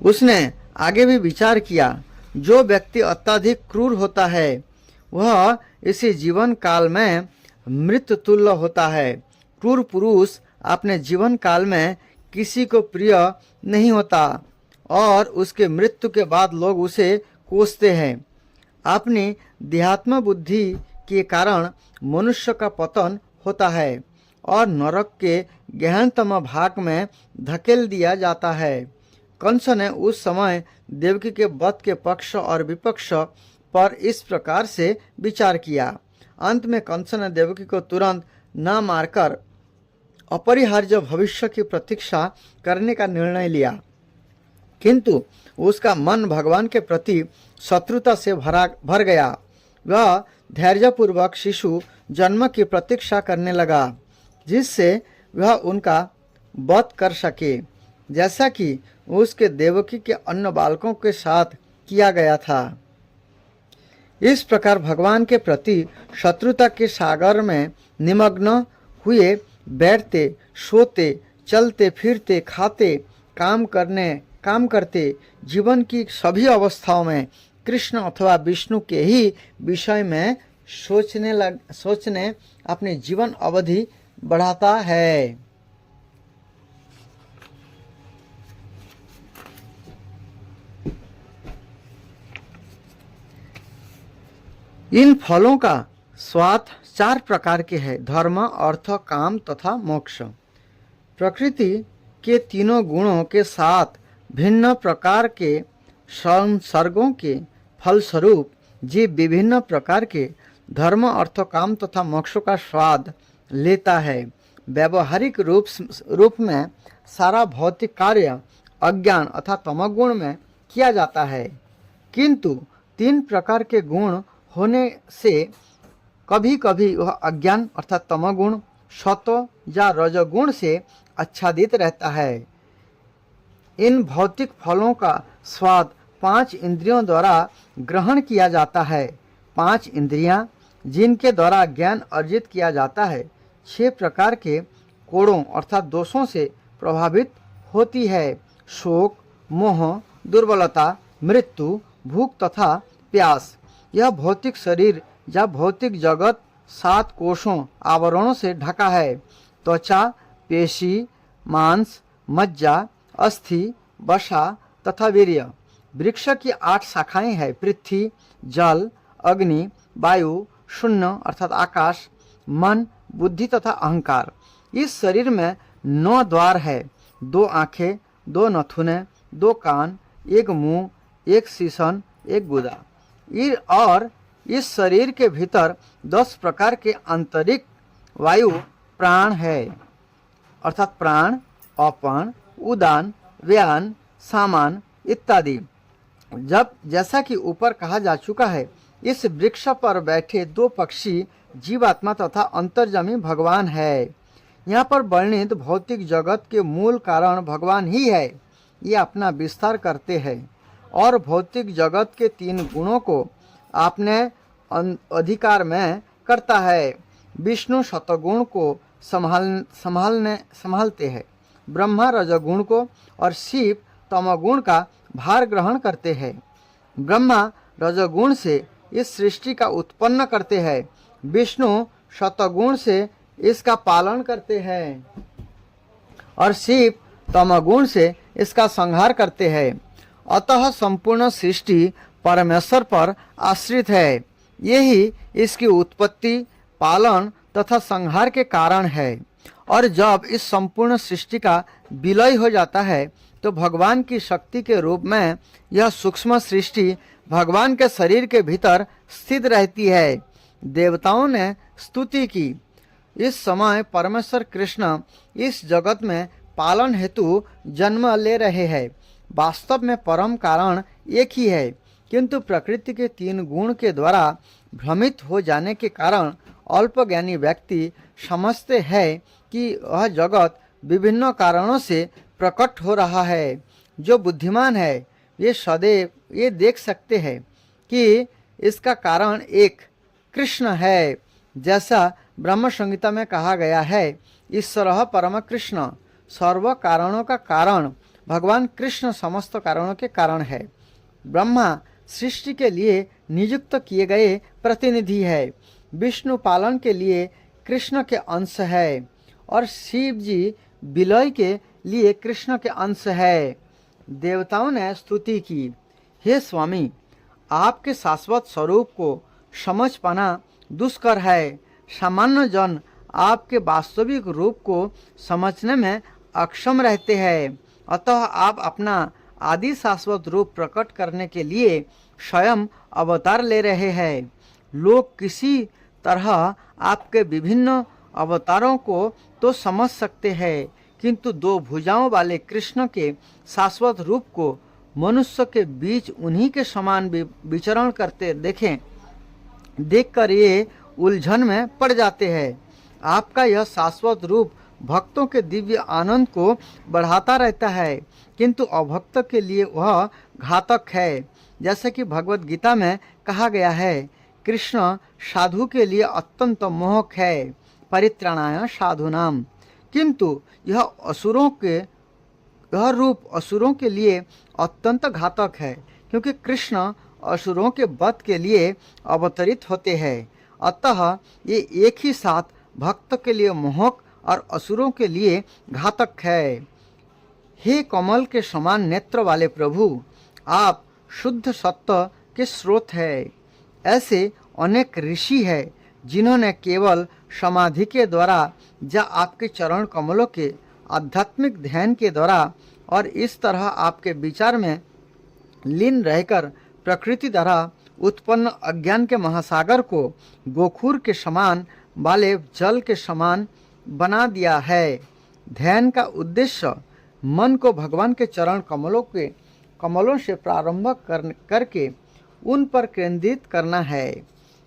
उसने आगे भी विचार किया, जो व्यक्ति अत्यधिक क्रूर होता है वह इसी जीवन काल में मृत्यु तुल्य होता है। क्रूर पुरुष अपने जीवन काल में किसी को प्रिय नहीं होता और उसके मृत्यु के बाद लोग उसे कोसते हैं। अपनी देहात्म बुद्धि के कारण मनुष्य का पतन होता है और नरक के गहनतम भाग में धकेल दिया जाता है। कंस ने उस समय देवकी के वध के पक्ष और विपक्ष पर इस प्रकार से विचार किया। अंत में कंस ने देवकी को तुरंत न मारकर अपरिहार्य भविष्य की प्रतीक्षा करने का निर्णय लिया, किंतु उसका मन भगवान के प्रति शत्रुता से भर गया। वह धैर्यपूर्वक शिशु जन्म की प्रतीक्षा करने लगा, जिससे वह उनका वध कर सके, जैसा कि उसके देवकी के अन्य बालकों के साथ किया गया था। इस प्रकार भगवान के प्रति शत्रुता के सागर में निमग्न हुए बैठते, सोते, चलते फिरते खाते काम करते जीवन की सभी अवस्थाओं में कृष्ण अथवा विष्णु के ही विषय में सोचने अपनी जीवन अवधि बढ़ाता है। इन फलों का स्वाद 4 प्रकार के हैं: धर्म, अर्थ, काम तथा मोक्ष। प्रकृति के तीनों गुणों के साथ भिन्न प्रकार के संसर्गों के फलस्वरूप जीव विभिन्न प्रकार के धर्म, अर्थ, काम तथा मोक्ष का स्वाद लेता है। व्यवहारिक रूप में सारा भौतिक कार्य अज्ञान अर्थात तमोगुण में किया जाता है, किंतु 3 प्रकार के गुण होने से कभी कभी वह अज्ञान अर्थात तमोगुण, सत्व या रजोगुण से आच्छादित रहता है। इन भौतिक फलों का स्वाद 5 इंद्रियों द्वारा ग्रहण किया जाता है। 5 इंद्रियां जिनके द्वारा ज्ञान अर्जित किया जाता है 6 प्रकार के कोड़ों अर्थात दोषों से प्रभावित होती है: शोक, मोह, दुर्बलता, मृत्यु, भूख तथा प्यास। यह भौतिक शरीर या भौतिक जगत 7 कोशों आवरणों से ढका है: त्वचा, पेशी, मांस, मज्जा, अस्थि, वसा तथा वीर्य। वृक्ष की 8 शाखाएं हैं: पृथ्वी, जल, अग्नि, वायु, शून्य अर्थात आकाश, मन, बुद्धि तथा अहंकार। इस शरीर में 9 द्वार है: 2 आंखें, 2 नथुने, 2 कान, 1 मुंह, 1 शीशन, 1 गुदा। और इस शरीर के भीतर 10 प्रकार के आंतरिक वायु प्राण है अर्थात प्राण, अपान, उदान, व्यान, सामान इत्यादि। जैसा कि ऊपर कहा जा चुका है, इस वृक्ष पर बैठे 2 पक्षी जीवात्मा तथा अंतर्यामी भगवान है। यहाँ पर वर्णित भौतिक जगत के मूल कारण भगवान ही है। ये अपना विस्तार करते हैं और भौतिक जगत के 3 गुणों को अपने अधिकार में करता है। विष्णु सतगुण को संभालते हैं, ब्रह्मा रजगुण को और शिव तमोगुण का भार ग्रहण करते हैं। ब्रह्मा रजगुण से इस सृष्टि का उत्पन्न करते हैं, विष्णु सतगुण से इसका पालन करते हैं और शिव तमोगुण से इसका संहार करते हैं। अतः संपूर्ण सृष्टि परमेश्वर पर आश्रित है। यही इसकी उत्पत्ति, पालन तथा संहार के कारण है। और जब इस संपूर्ण सृष्टि का विलय हो जाता है तो भगवान की शक्ति के रूप में यह सूक्ष्म सृष्टि भगवान के शरीर के भीतर स्थित रहती है। देवताओं ने स्तुति की। इस समय परमेश्वर कृष्ण इस जगत में पालन हेतु जन्म ले रहे हैं। वास्तव में परम कारण एक ही है, किंतु प्रकृति के 3 गुण के द्वारा भ्रमित हो जाने के कारण अल्पज्ञानी व्यक्ति समझते हैं कि वह जगत विभिन्न कारणों से प्रकट हो रहा है। जो बुद्धिमान है ये सदैव ये देख सकते हैं कि इसका कारण एक कृष्ण है। जैसा ब्रह्म संहिता में कहा गया है, ईश्वरः परम कृष्ण, सर्व कारणों का कारण भगवान कृष्ण समस्त कारणों के कारण है। ब्रह्मा सृष्टि के लिए नियुक्त किए गए प्रतिनिधि है। विष्णु पालन के लिए कृष्ण के अंश है और शिव जी विलय के लिए कृष्ण के अंश है। देवताओं ने स्तुति की, हे स्वामी, आपके शाश्वत स्वरूप को समझ पाना दुष्कर है। सामान्य जन आपके वास्तविक रूप को समझने में अक्षम रहते हैं। अतः आप अपना आदि शाश्वत रूप प्रकट करने के लिए स्वयं अवतार ले रहे हैं। लोग किसी तरह आपके विभिन्न अवतारों को तो समझ सकते हैं, किंतु 2 भुजाओं वाले कृष्ण के शाश्वत रूप को मनुष्य के बीच उन्हीं के समान विचरण करते देखकर ये उलझन में पड़ जाते हैं। आपका यह शाश्वत रूप भक्तों के दिव्य आनंद को बढ़ाता रहता है, किंतु अभक्त के लिए वह घातक है। जैसे कि भगवत गीता में कहा गया है, कृष्ण साधु के लिए अत्यंत मोहक है, परित्राणाय साधुनाम, किंतु यह रूप असुरों के लिए अत्यंत घातक है, क्योंकि कृष्ण असुरों के वध के लिए अवतरित होते हैं। अतः ये एक ही साथ भक्त के लिए मोहक और असुरों के लिए घातक है। हे कमल के समान नेत्र वाले प्रभु, आप शुद्ध सत्व के स्रोत हैं। ऐसे अनेक ऋषि हैं जिन्होंने केवल समाधि के द्वारा या आपके चरण कमलों के आध्यात्मिक ध्यान के द्वारा और इस तरह आपके विचार में लीन रहकर प्रकृति द्वारा उत्पन्न अज्ञान के महासागर को गोखूर के समान वाले जल के समान बना दिया है। ध्यान का उद्देश्य मन को भगवान के चरण कमलों से प्रारंभ करके उन पर केंद्रित करना है।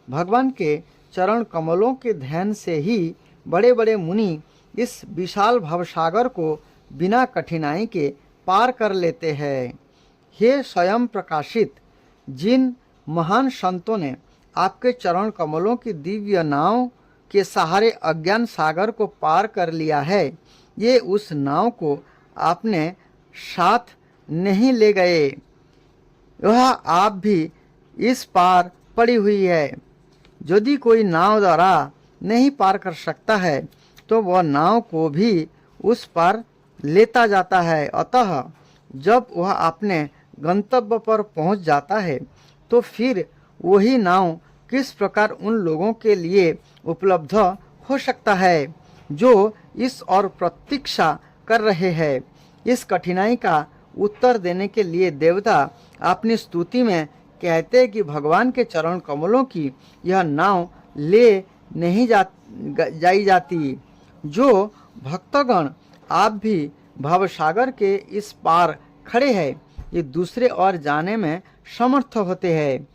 भगवान के चरण कमलों के ध्यान से ही बड़े बड़े मुनि इस विशाल भवसागर को बिना कठिनाई के पार कर लेते हैं। हे स्वयं प्रकाशित, जिन महान संतों ने आपके चरण कमलों की दिव्य नाव के सहारे अज्ञान सागर को पार कर लिया है, ये उस नाव को आपने साथ नहीं ले गए। वह आप भी इस पार पड़ी हुई है। यदि कोई नाव द्वारा नहीं पार कर सकता है तो वह नाव को भी उस पार लेता जाता है। अतः जब वह अपने गंतव्य पर पहुंच जाता है तो फिर वही नाव किस प्रकार उन लोगों के लिए उपलब्ध हो सकता है जो इस और प्रतीक्षा कर रहे हैं। इस कठिनाई का उत्तर देने के लिए देवता अपनी स्तुति में कहते हैं कि भगवान के चरण कमलों की यह नाव ले नहीं जाई जाती। जो भक्तगण आप भी भवसागर के इस पार खड़े हैं, ये दूसरे ओर जाने में समर्थ होते हैं,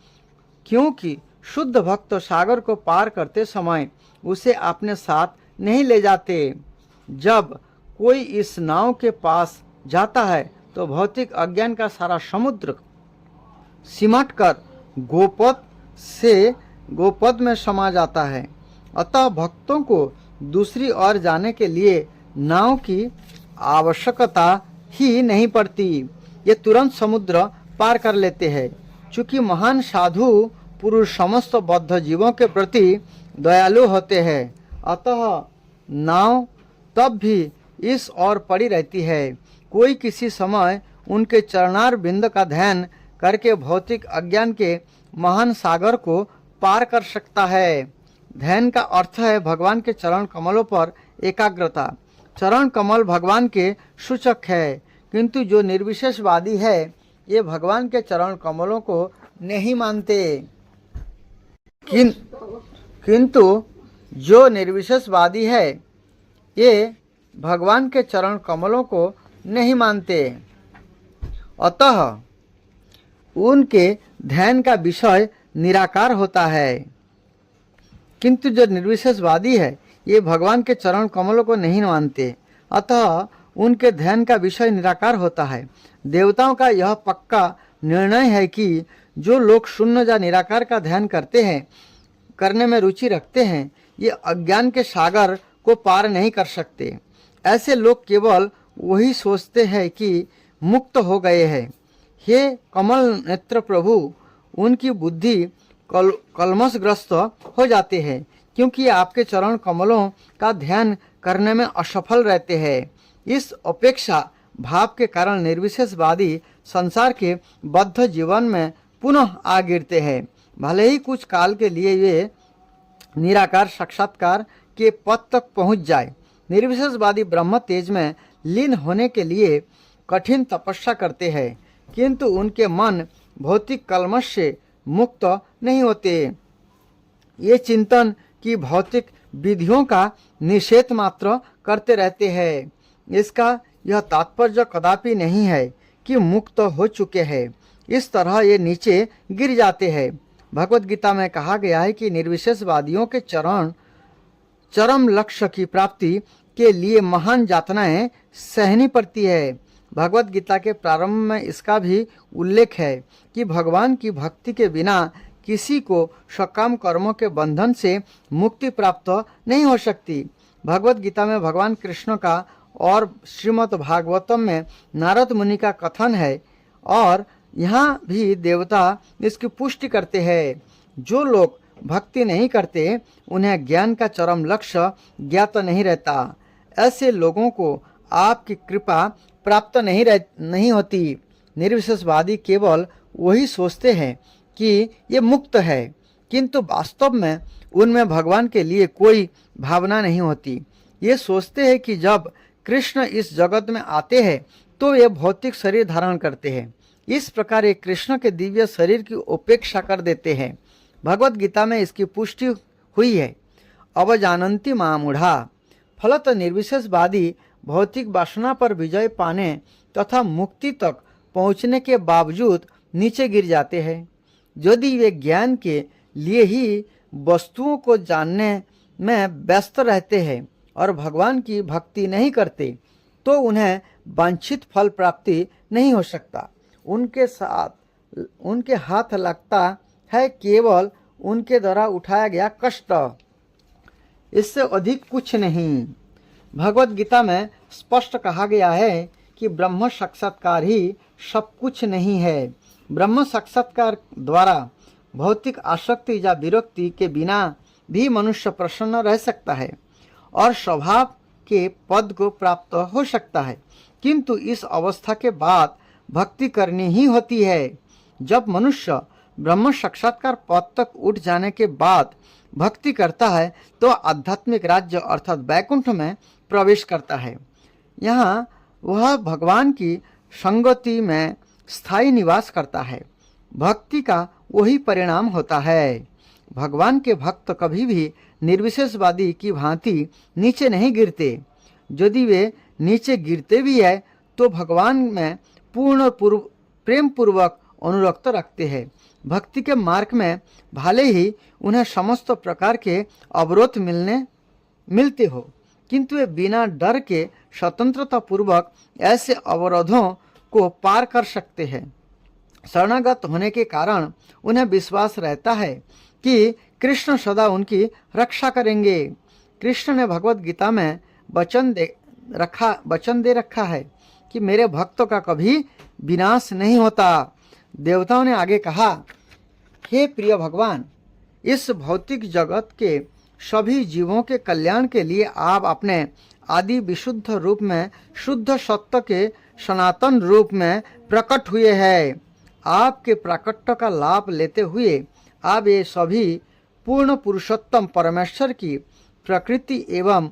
क्योंकि शुद्ध भक्त सागर को पार करते समय उसे अपने साथ नहीं ले जाते। जब कोई इस नाव के पास जाता है तो भौतिक अज्ञान का सारा समुद्र सिमटकर गोपद में समा जाता है। अतः भक्तों को दूसरी ओर जाने के लिए नाव की आवश्यकता ही नहीं पड़ती, ये तुरंत समुद्र पार कर लेते हैं। चूँकि महान साधु पुरुष समस्त बद्ध जीवों के प्रति दयालु होते हैं, अतः नाव तब भी इस ओर पड़ी रहती है। कोई किसी समय उनके चरणार बिंद का ध्यान करके भौतिक अज्ञान के महान सागर को पार कर सकता है। ध्यान का अर्थ है भगवान के चरण कमलों पर एकाग्रता। चरण कमल भगवान के सूचक है, किंतु जो निर्विशेषवादी है ये भगवान के चरण कमलों को नहीं मानते। किंतु जो निर्विशेषवादी है ये भगवान के चरण कमलों को नहीं मानते, अतः उनके ध्यान का विषय निराकार होता है। किंतु जो निर्विशेषवादी है ये भगवान के चरण कमलों को नहीं मानते, अतः उनके ध्यान का विषय निराकार होता है। देवताओं का यह पक्का निर्णय है कि जो लोग शून्य या निराकार का ध्यान करने में रुचि रखते हैं, ये अज्ञान के सागर को पार नहीं कर सकते। ऐसे लोग केवल वही सोचते हैं कि मुक्त हो गए हैं। हे कमल नेत्र प्रभु, उनकी बुद्धि कलमशग्रस्त हो जाते हैं, क्योंकि आपके चरण कमलों का ध्यान करने में असफल रहते हैं। इस अपेक्षा भाव के कारण निर्विशेषवादी संसार के बद्ध जीवन में पुनः आ गिरते हैं। भले ही कुछ काल के लिए वे निराकार साक्षात्कार के पद तक पहुंच जाए। निर्विशेषवादी ब्रह्म तेज में लीन होने के लिए कठिन तपस्या करते हैं, किंतु उनके मन भौतिक कलमश से मुक्त नहीं होते। ये चिंतन की भौतिक विधियों का निषेध मात्र करते रहते हैं। इसका यह तात्पर्य कदापि नहीं है कि मुक्त हो चुके हैं। इस तरह ये नीचे गिर जाते हैं। भगवत गीता में कहा गया है कि निर्विशेषवादियों के चरम लक्ष्य की प्राप्ति के लिए महान यातनाएं सहनी पड़ती है। भगवत गीता के प्रारंभ में इसका भी उल्लेख है कि भगवान की भक्ति के बिना किसी को सकाम कर्मों के बंधन से मुक्ति प्राप्त नहीं हो सकती। भगवत गीता में भगवान कृष्ण का और श्रीमद् भागवतम में नारद मुनि का कथन है, और यहाँ भी देवता इसकी पुष्टि करते हैं। जो लोग भक्ति नहीं करते उन्हें ज्ञान का चरम लक्ष्य ज्ञात नहीं रहता। ऐसे लोगों को आपकी कृपा प्राप्त नहीं होती। निर्विशेषवादी केवल वही सोचते हैं कि ये मुक्त है, किंतु वास्तव में उनमें भगवान के लिए कोई भावना नहीं होती। ये सोचते हैं कि जब कृष्ण इस जगत में आते हैं तो ये भौतिक शरीर धारण करते हैं। इस प्रकार ये कृष्ण के दिव्य शरीर की उपेक्षा कर देते हैं। भगवत गीता में इसकी पुष्टि हुई है। अवजानन्ति मामूढ़ा। फलत निर्विशेषवादी भौतिक वासना पर विजय पाने तथा मुक्ति तक पहुँचने के बावजूद नीचे गिर जाते हैं। यदि वे ज्ञान के लिए ही वस्तुओं को जानने में व्यस्त रहते हैं और भगवान की भक्ति नहीं करते तो उन्हें वांछित फल प्राप्ति नहीं हो सकता। उनके हाथ लगता है केवल उनके द्वारा उठाया गया कष्ट, इससे अधिक कुछ नहीं। भगवत गीता में स्पष्ट कहा गया है कि ब्रह्म साक्षात्कार ही सब कुछ नहीं है। ब्रह्म साक्षात्कार द्वारा भौतिक आसक्ति या विरक्ति के बिना भी मनुष्य प्रसन्न रह सकता है और स्वभाव के पद को प्राप्त हो सकता है, किंतु इस अवस्था के बाद भक्ति करनी ही होती है। जब मनुष्य ब्रह्म साक्षात्कार पद तक उठ जाने के बाद भक्ति करता है तो आध्यात्मिक राज्य अर्थात वैकुंठ में प्रवेश करता है। यहाँ वह भगवान की संगति में स्थायी निवास करता है। भक्ति का वही परिणाम होता है। भगवान के भक्त कभी भी निर्विशेषवादी की भांति नीचे नहीं गिरते। यदि वे नीचे गिरते भी है तो भगवान में प्रेम पूर्वक अनुरक्त रखते हैं। भक्ति के मार्ग में भले ही उन्हें समस्त प्रकार के अवरोध मिलते हो, किंतु वे बिना डर के स्वतंत्रता पूर्वक ऐसे अवरोधों को पार कर सकते हैं। शरणागत होने के कारण उन्हें विश्वास रहता है कि कृष्ण सदा उनकी रक्षा करेंगे। कृष्ण ने भगवत गीता में वचन दे रखा है कि मेरे भक्तों का कभी विनाश नहीं होता। देवताओं ने आगे कहा, हे प्रिय भगवान, इस भौतिक जगत के सभी जीवों के कल्याण के लिए आप अपने आदि विशुद्ध रूप में शुद्ध सत्य के सनातन रूप में प्रकट हुए हैं। आपके प्राकट्य का लाभ लेते हुए आप ये सभी पूर्ण पुरुषोत्तम परमेश्वर की प्रकृति एवं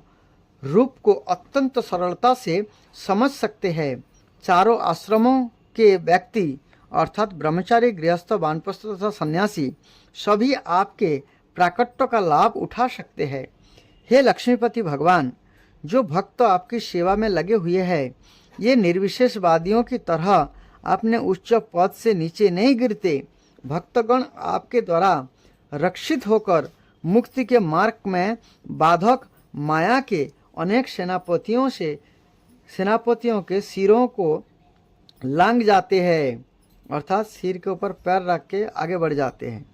रूप को अत्यंत सरलता से समझ सकते हैं। चारों आश्रमों के व्यक्ति अर्थात ब्रह्मचारी, गृहस्थ, वानप्रस्थ तथा सन्यासी सभी आपके प्राकट्य का लाभ उठा सकते हैं। हे लक्ष्मीपति भगवान, जो भक्त आपकी सेवा में लगे हुए हैं, ये निर्विशेषवादियों की तरह अपने उच्च पद से नीचे नहीं गिरते। भक्तगण आपके द्वारा रक्षित होकर मुक्ति के मार्ग में बाधक माया के अनेक सेनापतियों के सिरों को लांग जाते हैं, अर्थात सिर के ऊपर पैर रख के आगे बढ़ जाते हैं।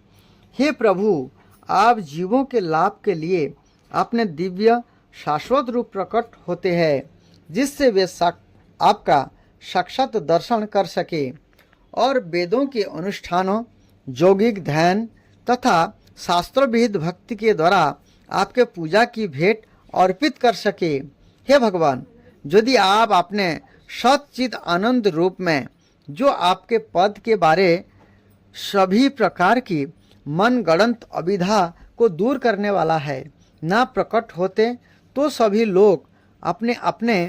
हे प्रभु, आप जीवों के लाभ के लिए अपने दिव्य शाश्वत रूप प्रकट होते हैं, जिससे वे आपका साक्षात दर्शन कर सके और वेदों के अनुष्ठानों, यौगिक ध्यान तथा शास्त्र विहित भक्ति के द्वारा आपके पूजा की भेंट अर्पित कर सके। हे भगवान, यदि आप अपने सच्चित आनंद रूप में जो आपके पद के बारे सभी प्रकार की मन गणंत अविधा को दूर करने वाला है ना प्रकट होते तो सभी लोग अपने अपने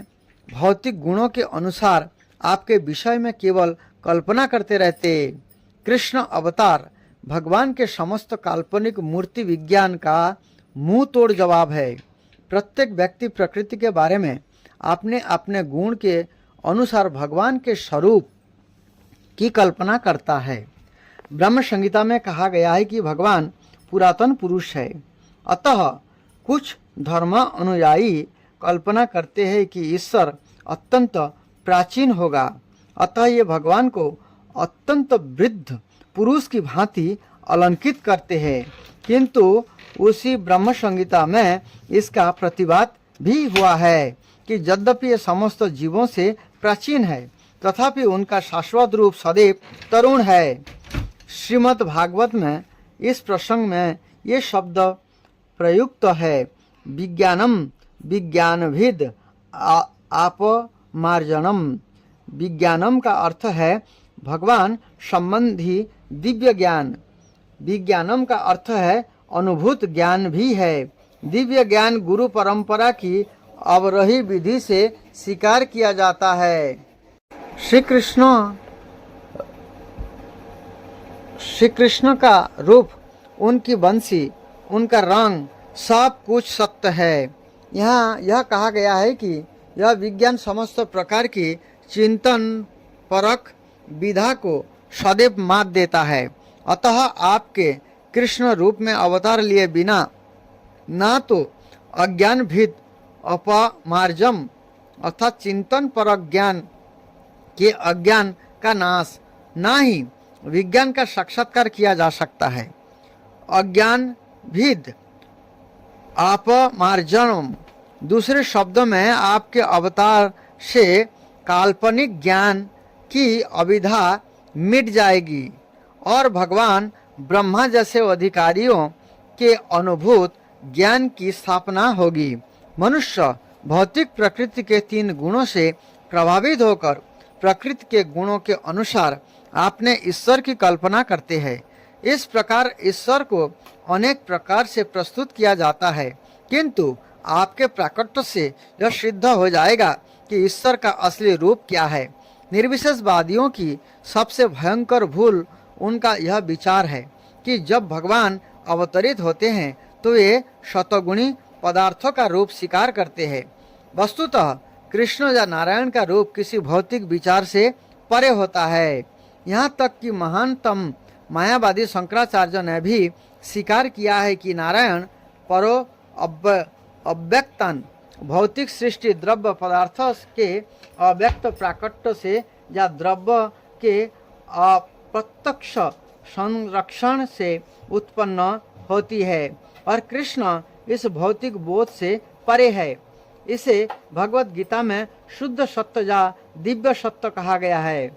भौतिक गुणों के अनुसार आपके विषय में केवल कल्पना करते रहते। कृष्ण अवतार भगवान के समस्त काल्पनिक मूर्ति विज्ञान का मुंह तोड़ जवाब है। प्रत्येक व्यक्ति प्रकृति के बारे में अपने अपने गुण के अनुसार भगवान के स्वरूप की कल्पना करता है। ब्रह्म संहिता में कहा गया है कि भगवान पुरातन पुरुष है, अतः कुछ धर्म अनुयायी कल्पना करते हैं कि ईश्वर अत्यंत प्राचीन होगा, अतः ये भगवान को अत्यंत वृद्ध पुरुष की भांति अलंकित करते हैं, किंतु उसी ब्रह्म संहिता में इसका प्रतिवाद भी हुआ है कि यद्यपि ये समस्त जीवों से प्राचीन है, तथापि उनका शाश्वत रूप सदैव तरुण है। श्रीमद् भागवत में इस प्रसंग में ये शब्द प्रयुक्त है, विज्ञानम विज्ञानभिद आपमार्जनम। विज्ञानम का अर्थ है भगवान संबंधी दिव्य ज्ञान। विज्ञानम का अर्थ है अनुभूत ज्ञान भी है। दिव्य ज्ञान गुरु परंपरा की अवरही विधि से स्वीकार किया जाता है। श्री कृष्ण का रूप, उनकी बंसी, उनका रंग, सब कुछ सत्य है। यहाँ यह कहा गया है कि यह विज्ञान समस्त प्रकार की चिंतन परख विधा को सदैव मात देता है। अतः आपके कृष्ण रूप में अवतार लिए बिना ना तो अज्ञान भीत अपमार्जम अर्थात चिंतन परक ज्ञान के अज्ञान का नाश, ना ही विज्ञान का साक्षात्कार किया जा सकता है। अज्ञान भीद अपमार्जनम, दूसरे शब्दों में आपके अवतार से काल्पनिक ज्ञान की अविधा मिट जाएगी और भगवान ब्रह्मा जैसे अधिकारियों के अनुभूत ज्ञान की स्थापना होगी। मनुष्य भौतिक प्रकृति के 3 गुणों से प्रभावित होकर प्रकृति के गुणों के अनुसार आपने ईश्वर की कल्पना करते हैं। इस प्रकार ईश्वर को अनेक प्रकार से प्रस्तुत किया जाता है, किंतु आपके प्राकट्य से यह सिद्ध हो जाएगा कि ईश्वर का असली रूप क्या है। निर्विशेषवादियों की सबसे भयंकर भूल उनका यह विचार है कि जब भगवान अवतरित होते हैं तो वे शतगुणी पदार्थों का रूप स्वीकार करते हैं। वस्तुतः कृष्ण या नारायण का रूप किसी भौतिक विचार से परे होता है। यहाँ तक कि महानतम मायावादी शंकराचार्य ने भी स्वीकार किया है कि नारायण परो अव्यक्तन भौतिक सृष्टि द्रव्य पदार्थ के अव्यक्त प्राकट्य से या द्रव्य के अप्रत्यक्ष संरक्षण से उत्पन्न होती है और कृष्ण इस भौतिक बोध से परे है। इसे भगवत गीता में शुद्ध सत्य या दिव्य सत्य कहा गया है।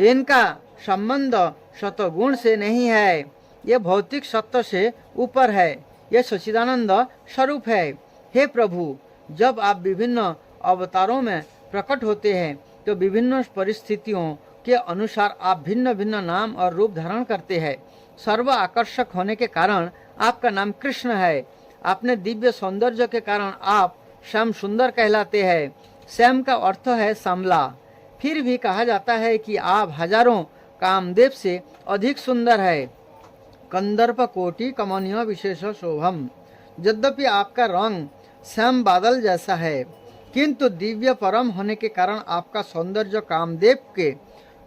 इनका संबंध सतगुण से नहीं है, ये भौतिक सत्य से ऊपर है, ये सच्चिदानंद स्वरूप है। हे प्रभु, जब आप विभिन्न अवतारों में प्रकट होते हैं तो विभिन्न परिस्थितियों के अनुसार आप भिन्न भिन्न नाम और रूप धारण करते हैं। सर्व आकर्षक होने के कारण आपका नाम कृष्ण है। अपने दिव्य सौंदर्य के कारण आप श्याम सुंदर कहलाते हैं। श्याम का अर्थ है श्यामला। फिर भी कहा जाता है कि आप हजारों कामदेव से अधिक सुंदर है। कंदर्प कोटि कमनीय विशेष शोभम। यद्यपि आपका रंग श्याम बादल जैसा है, किंतु दिव्य परम होने के कारण आपका सौंदर्य कामदेव के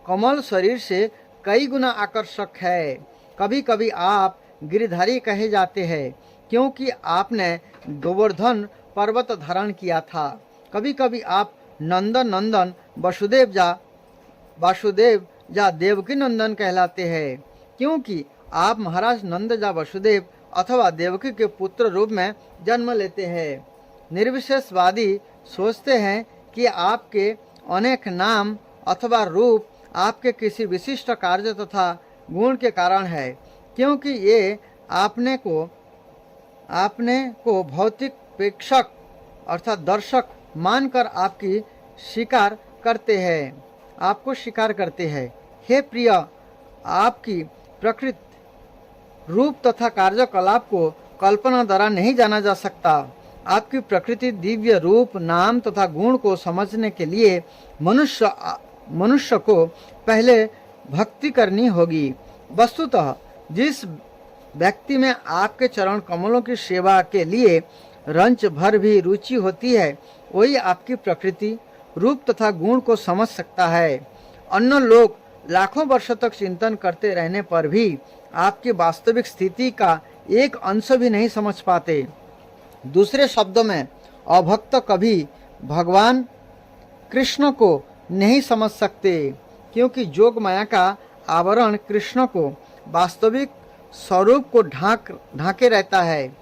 कमल शरीर से कई गुना आकर्षक है। कभी कभी आप गिरधारी कहे जाते हैं क्योंकि आपने गोवर्धन पर्वत धारण किया था। कभी कभी आप नंदन नंदन वासुदेव या देवकी नंदन कहलाते हैं क्योंकि आप महाराज नंद या वसुदेव अथवा देवकी के पुत्र रूप में जन्म लेते हैं। निर्विशेषवादी सोचते हैं कि आपके अनेक नाम अथवा रूप आपके किसी विशिष्ट कार्य तथा गुण के कारण है, क्योंकि ये आपने को भौतिक प्रेक्षक अर्थात दर्शक मानकर आपको स्वीकार करते हैं। हे प्रिय, आपकी प्रकृति रूप तथा कार्यकलाप को कल्पना द्वारा नहीं जाना जा सकता। आपकी प्रकृति दिव्य रूप नाम तथा गुण को समझने के लिए मनुष्य को पहले भक्ति करनी होगी। वस्तुतः जिस व्यक्ति में आपके चरण कमलों की सेवा के लिए रंच भर भी रुचि होती है, वही आपकी प्रकृति रूप तथा गुण को समझ सकता है। अन्य लोग लाखों वर्षों तक चिंतन करते रहने पर भी आपकी वास्तविक स्थिति का एक अंश भी नहीं समझ पाते। दूसरे शब्दों में, अभक्त कभी भगवान कृष्ण को नहीं समझ सकते, क्योंकि जोग माया का आवरण कृष्ण को वास्तविक स्वरूप को ढांके रहता है।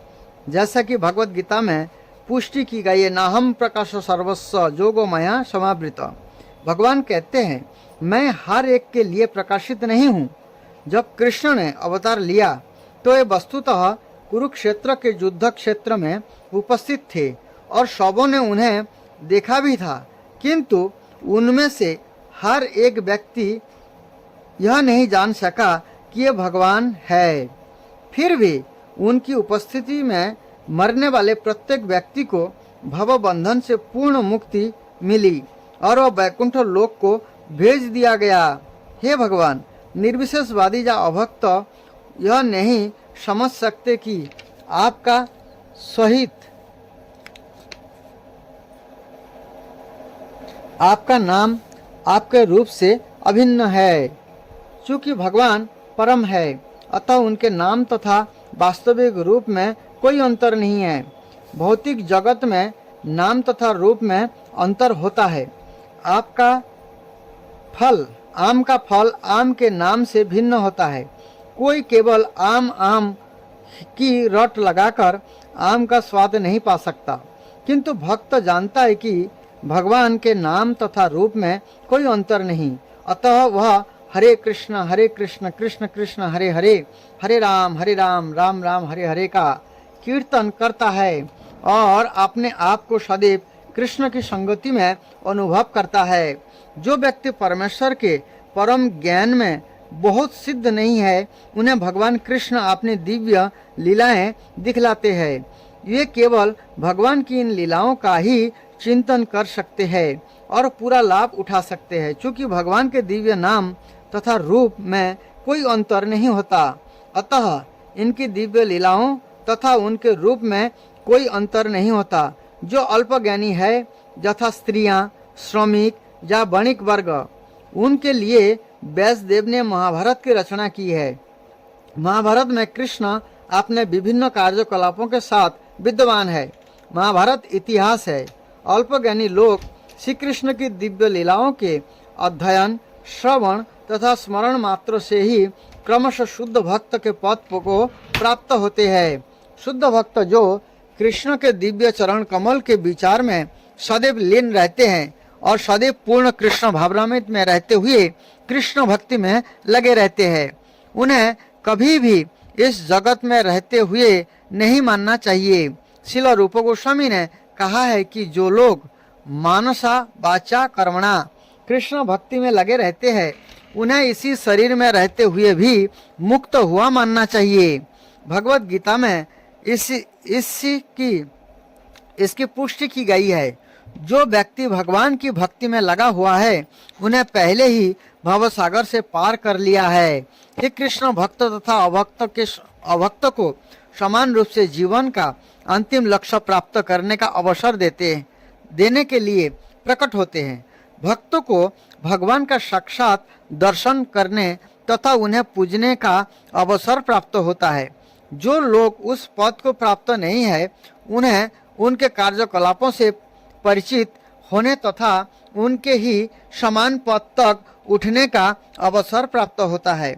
जैसा कि भगवत गीता में पुष्टि की गई है। नाहम प्रकाश सर्वस्व जोगो माया समावृत। भगवान कहते हैं मैं हर एक के लिए प्रकाशित नहीं हूँ। जब कृष्ण ने अवतार लिया तो ये वस्तुतः कुरुक्षेत्र के युद्ध क्षेत्र में उपस्थित थे और सबों ने उन्हें देखा भी था, किंतु उनमें से हर एक व्यक्ति यह नहीं जान सका कि ये भगवान है। फिर भी उनकी उपस्थिति में मरने वाले प्रत्येक व्यक्ति को भव बंधन से पूर्ण मुक्ति मिली और वह वैकुंठ लोक को भेज दिया गया। हे भगवान, निर्विशेषवादी या अभक्त यह नहीं समझ सकते कि आपका सहित आपका नाम आपके रूप से अभिन्न है। चूँकि भगवान परम है, अतः उनके नाम तथा वास्तविक रूप में कोई अंतर नहीं है। भौतिक जगत में नाम तथा रूप में अंतर होता है। आम का फल आम के नाम से भिन्न होता है। कोई केवल आम की रट लगाकर आम का स्वाद नहीं पा सकता, किंतु भक्त जानता है कि भगवान के नाम तथा रूप में कोई अंतर नहीं। अतः वह हरे कृष्ण कृष्ण कृष्ण हरे हरे, हरे राम राम राम हरे हरे का कीर्तन करता है और अपने आप को सदैव कृष्ण की संगति में अनुभव करता है। जो व्यक्ति परमेश्वर के परम ज्ञान में बहुत सिद्ध नहीं है, उन्हें भगवान कृष्ण अपनी दिव्य लीलाएं दिखलाते हैं। ये केवल भगवान की इन लीलाओं का ही चिंतन कर सकते हैं और पूरा लाभ उठा सकते हैं। चूँकि भगवान के दिव्य नाम तथा रूप में कोई अंतर नहीं होता, अतः इनकी दिव्य लीलाओं तथा उनके रूप में कोई अंतर नहीं होता। जो अल्पज्ञानी है, यथा स्त्रियां, श्रमिक या वणिक वर्ग, उनके लिए व्यासदेव ने महाभारत की रचना की है। महाभारत में कृष्ण अपने विभिन्न कार्यकलापों के साथ विद्यमान है। महाभारत इतिहास है। अल्पज्ञानी लोग श्री कृष्ण की दिव्य लीलाओं के अध्ययन, श्रवण तथा स्मरण मात्र से ही क्रमशः शुद्ध भक्त के पद को प्राप्त होते हैं। शुद्ध भक्त जो कृष्ण के दिव्य चरण कमल के विचार में सदैव लीन रहते हैं और सदैव पूर्ण कृष्ण भावनामृत में रहते हुए कृष्ण भक्ति में लगे रहते हैं, उन्हें कभी भी इस जगत में रहते हुए नहीं मानना चाहिए। श्रील रूप गोस्वामी ने कहा है कि जो लोग मानसा वाचा कर्मणा कृष्ण भक्ति में लगे रहते हैं, उन्हें इसी शरीर में रहते हुए भी मुक्त हुआ मानना चाहिए। भगवत गीता में इसकी पुष्टि की गई है। जो व्यक्ति भगवान की भक्ति में लगा हुआ है, उन्हें पहले ही भव सागर से पार कर लिया है। हे कृष्ण, भक्त तथा अभक्त को समान रूप से जीवन का अंतिम लक्ष्य प्राप्त करने का अवसर देने के लिए प्रकट होते हैं। भक्तों को भगवान का साक्षात दर्शन करने तथा उन्हें पूजने का अवसर प्राप्त होता है। जो लोग उस पद को प्राप्त नहीं है, उन्हें उनके कार्यकलापों से परिचित होने तथा उनके ही समान पद तक उठने का अवसर प्राप्त होता है।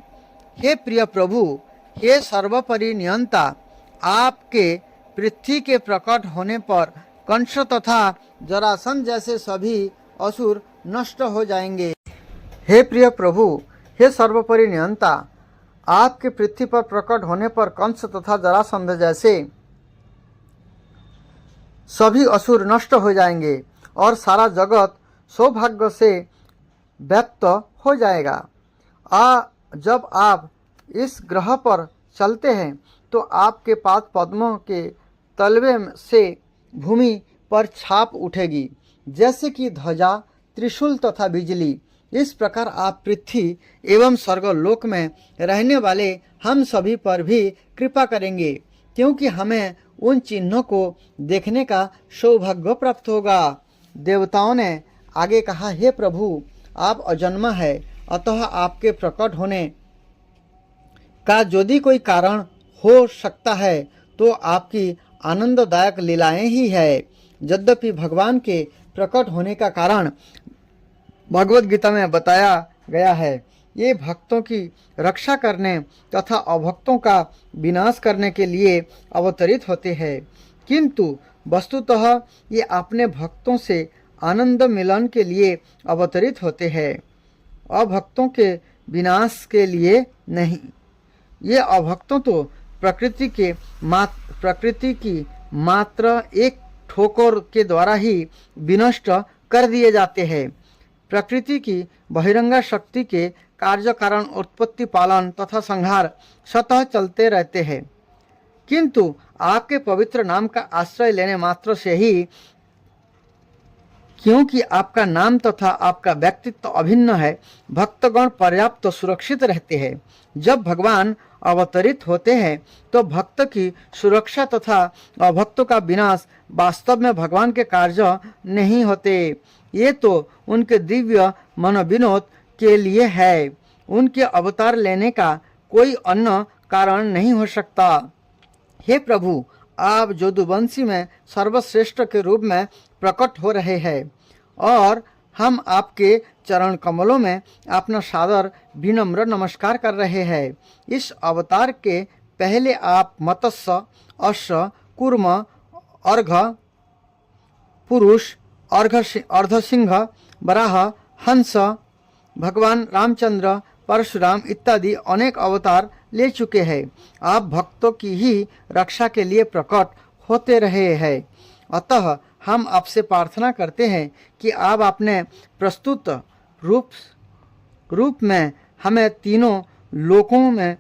हे प्रिय प्रभु, हे सर्वोपरि नियंता, आपके पृथ्वी के प्रकट होने पर कंस तथा जरासंध जैसे सभी असुर नष्ट हो जाएंगे। हे प्रिय प्रभु, हे सर्वोपरि नियंता, आपके पृथ्वी पर प्रकट होने पर कंस तथा जरासंध जैसे सभी असुर नष्ट हो जाएंगे और सारा जगत सौभाग्य से व्याप्त हो जाएगा। जब आप इस ग्रह पर चलते हैं तो आपके पाद पद्मों के तलवे से भूमि पर छाप उठेगी, जैसे कि ध्वजा, त्रिशूल तथा बिजली। इस प्रकार आप पृथ्वी एवं स्वर्गलोक में रहने वाले हम सभी पर भी कृपा करेंगे, क्योंकि हमें उन चिन्हों को देखने का सौभाग्य प्राप्त होगा। देवताओं ने आगे कहा, हे प्रभु, आप अजन्मा है, अतः आपके प्रकट होने का यदि कोई कारण हो सकता है तो आपकी आनंददायक लीलाएं ही है। यद्यपि भगवान के प्रकट होने का कारण भगवत गीता में बताया गया है, ये भक्तों की रक्षा करने तथा अभक्तों का विनाश करने के लिए अवतरित होते हैं, किंतु वस्तुतः ये अपने भक्तों से आनंद मिलन के लिए अवतरित होते हैं, अभक्तों के विनाश के लिए नहीं। ये अभक्तों तो प्रकृति की मात्र एक ठोकर के द्वारा ही विनष्ट कर दिए जाते हैं। प्रकृति की बहिरंगा शक्ति के कार्य कारण उत्पत्ति, पालन तथा संहार स्वतः चलते रहते हैं, किंतु आपके पवित्र नाम का आश्रय लेने मात्र से ही, क्योंकि आपका नाम तथा आपका व्यक्तित्व अभिन्न है, भक्तगण पर्याप्त सुरक्षित रहते हैं। जब भगवान अवतरित होते हैं तो भक्त की सुरक्षा तथा अभक्तों का विनाश वास्तव में भगवान के कार्य नहीं होते। ये तो उनके दिव्य मनोविनोद के लिए है। उनके अवतार लेने का कोई अन्य कारण नहीं हो सकता। हे प्रभु, आप जदुवंशी में सर्वश्रेष्ठ के रूप में प्रकट हो रहे हैं और हम आपके चरण कमलों में अपना सादर विनम्र नमस्कार कर रहे हैं। इस अवतार के पहले आप मत्स्य, अश्व, कूर्म, अर्घ पुरुष, अर्धसिंह, वराह, हंस, भगवान रामचंद्र, परशुराम इत्यादि अनेक अवतार ले चुके हैं। आप भक्तों की ही रक्षा के लिए प्रकट होते रहे हैं। अतः हम आपसे प्रार्थना करते हैं कि आप अपने प्रस्तुत रूप में हमें तीनों लोकों में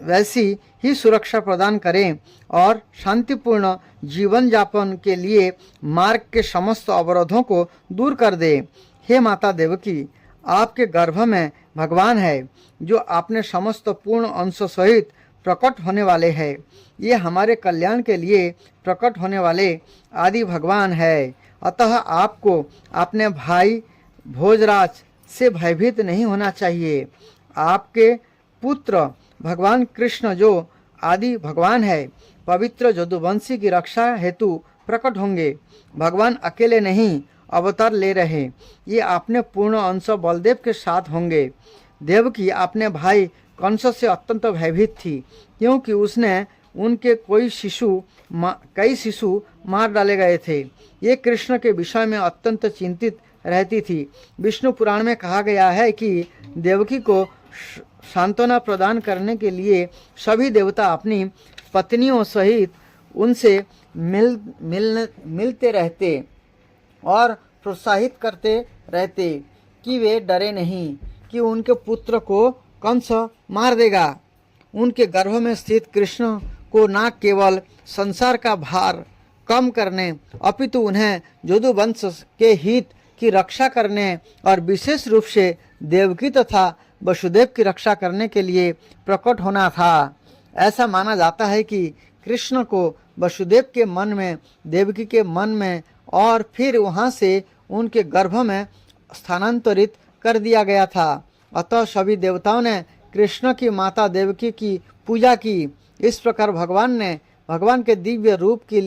वैसी ही सुरक्षा प्रदान करें और शांतिपूर्ण जीवन यापन के लिए मार्ग के समस्त अवरोधों को दूर कर दें। हे माता देवकी, आपके गर्भ में भगवान है जो आपने समस्त पूर्ण अंश सहित प्रकट होने वाले हैं। ये हमारे कल्याण के लिए प्रकट होने वाले आदि भगवान है। अतः आपको अपने भाई भोजराज से भयभीत नहीं होना चाहिए। आपके पुत्र भगवान कृष्ण जो आदि भगवान है, पवित्र जदुवंशी की रक्षा हेतु प्रकट होंगे। भगवान अकेले नहीं अवतार ले रहे, ये अपने पूर्ण अंश बलदेव के साथ होंगे। देवकी अपने भाई कंस से अत्यंत भयभीत थी, क्योंकि उसने उनके कई शिशु मार डाले गए थे। ये कृष्ण के विषय में अत्यंत चिंतित रहती थी। विष्णु पुराण में कहा गया है कि देवकी को सांत्वना प्रदान करने के लिए सभी देवता अपनी पत्नियों सहित उनसे मिलते रहते और प्रोत्साहित करते रहते कि वे डरे नहीं कि उनके पुत्र को कंस मार देगा। उनके गर्भ में स्थित कृष्ण को न केवल संसार का भार कम करने अपितु उन्हें जदुवंश के हित की रक्षा करने और विशेष रूप से देवकी तथा वसुदेव की रक्षा करने के लिए प्रकट होना था। ऐसा माना जाता है कि कृष्ण को वसुदेव के मन में, देवकी के मन में और फिर वहाँ से उनके गर्भ में स्थानांतरित कर दिया गया था। अतः सभी देवताओं ने कृष्ण की माता देवकी की पूजा की। इस प्रकार भगवान के दिव्य रूप की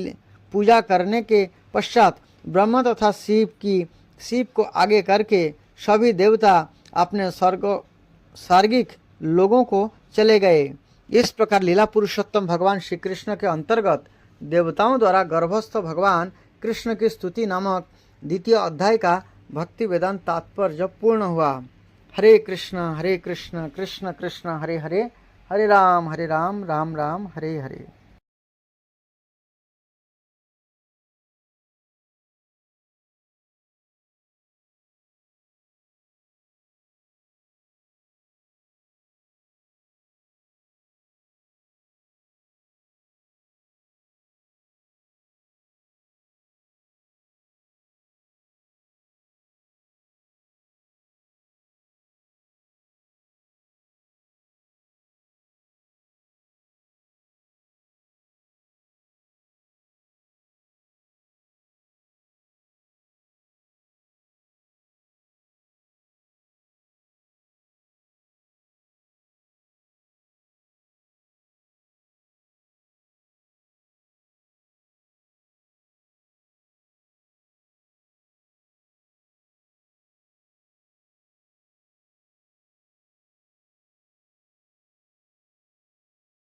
पूजा करने के पश्चात ब्रह्मा तथा शिव को आगे करके सभी देवता अपने सार्गिक लोगों को चले गए। इस प्रकार लीला पुरुषोत्तम भगवान श्री कृष्ण के अंतर्गत देवताओं द्वारा गर्भस्थ भगवान कृष्ण की स्तुति नामक द्वितीय अध्याय का भक्ति वेदांत तात्पर्य पूर्ण हुआ। हरे कृष्ण कृष्ण कृष्ण हरे हरे, हरे राम राम राम हरे हरे।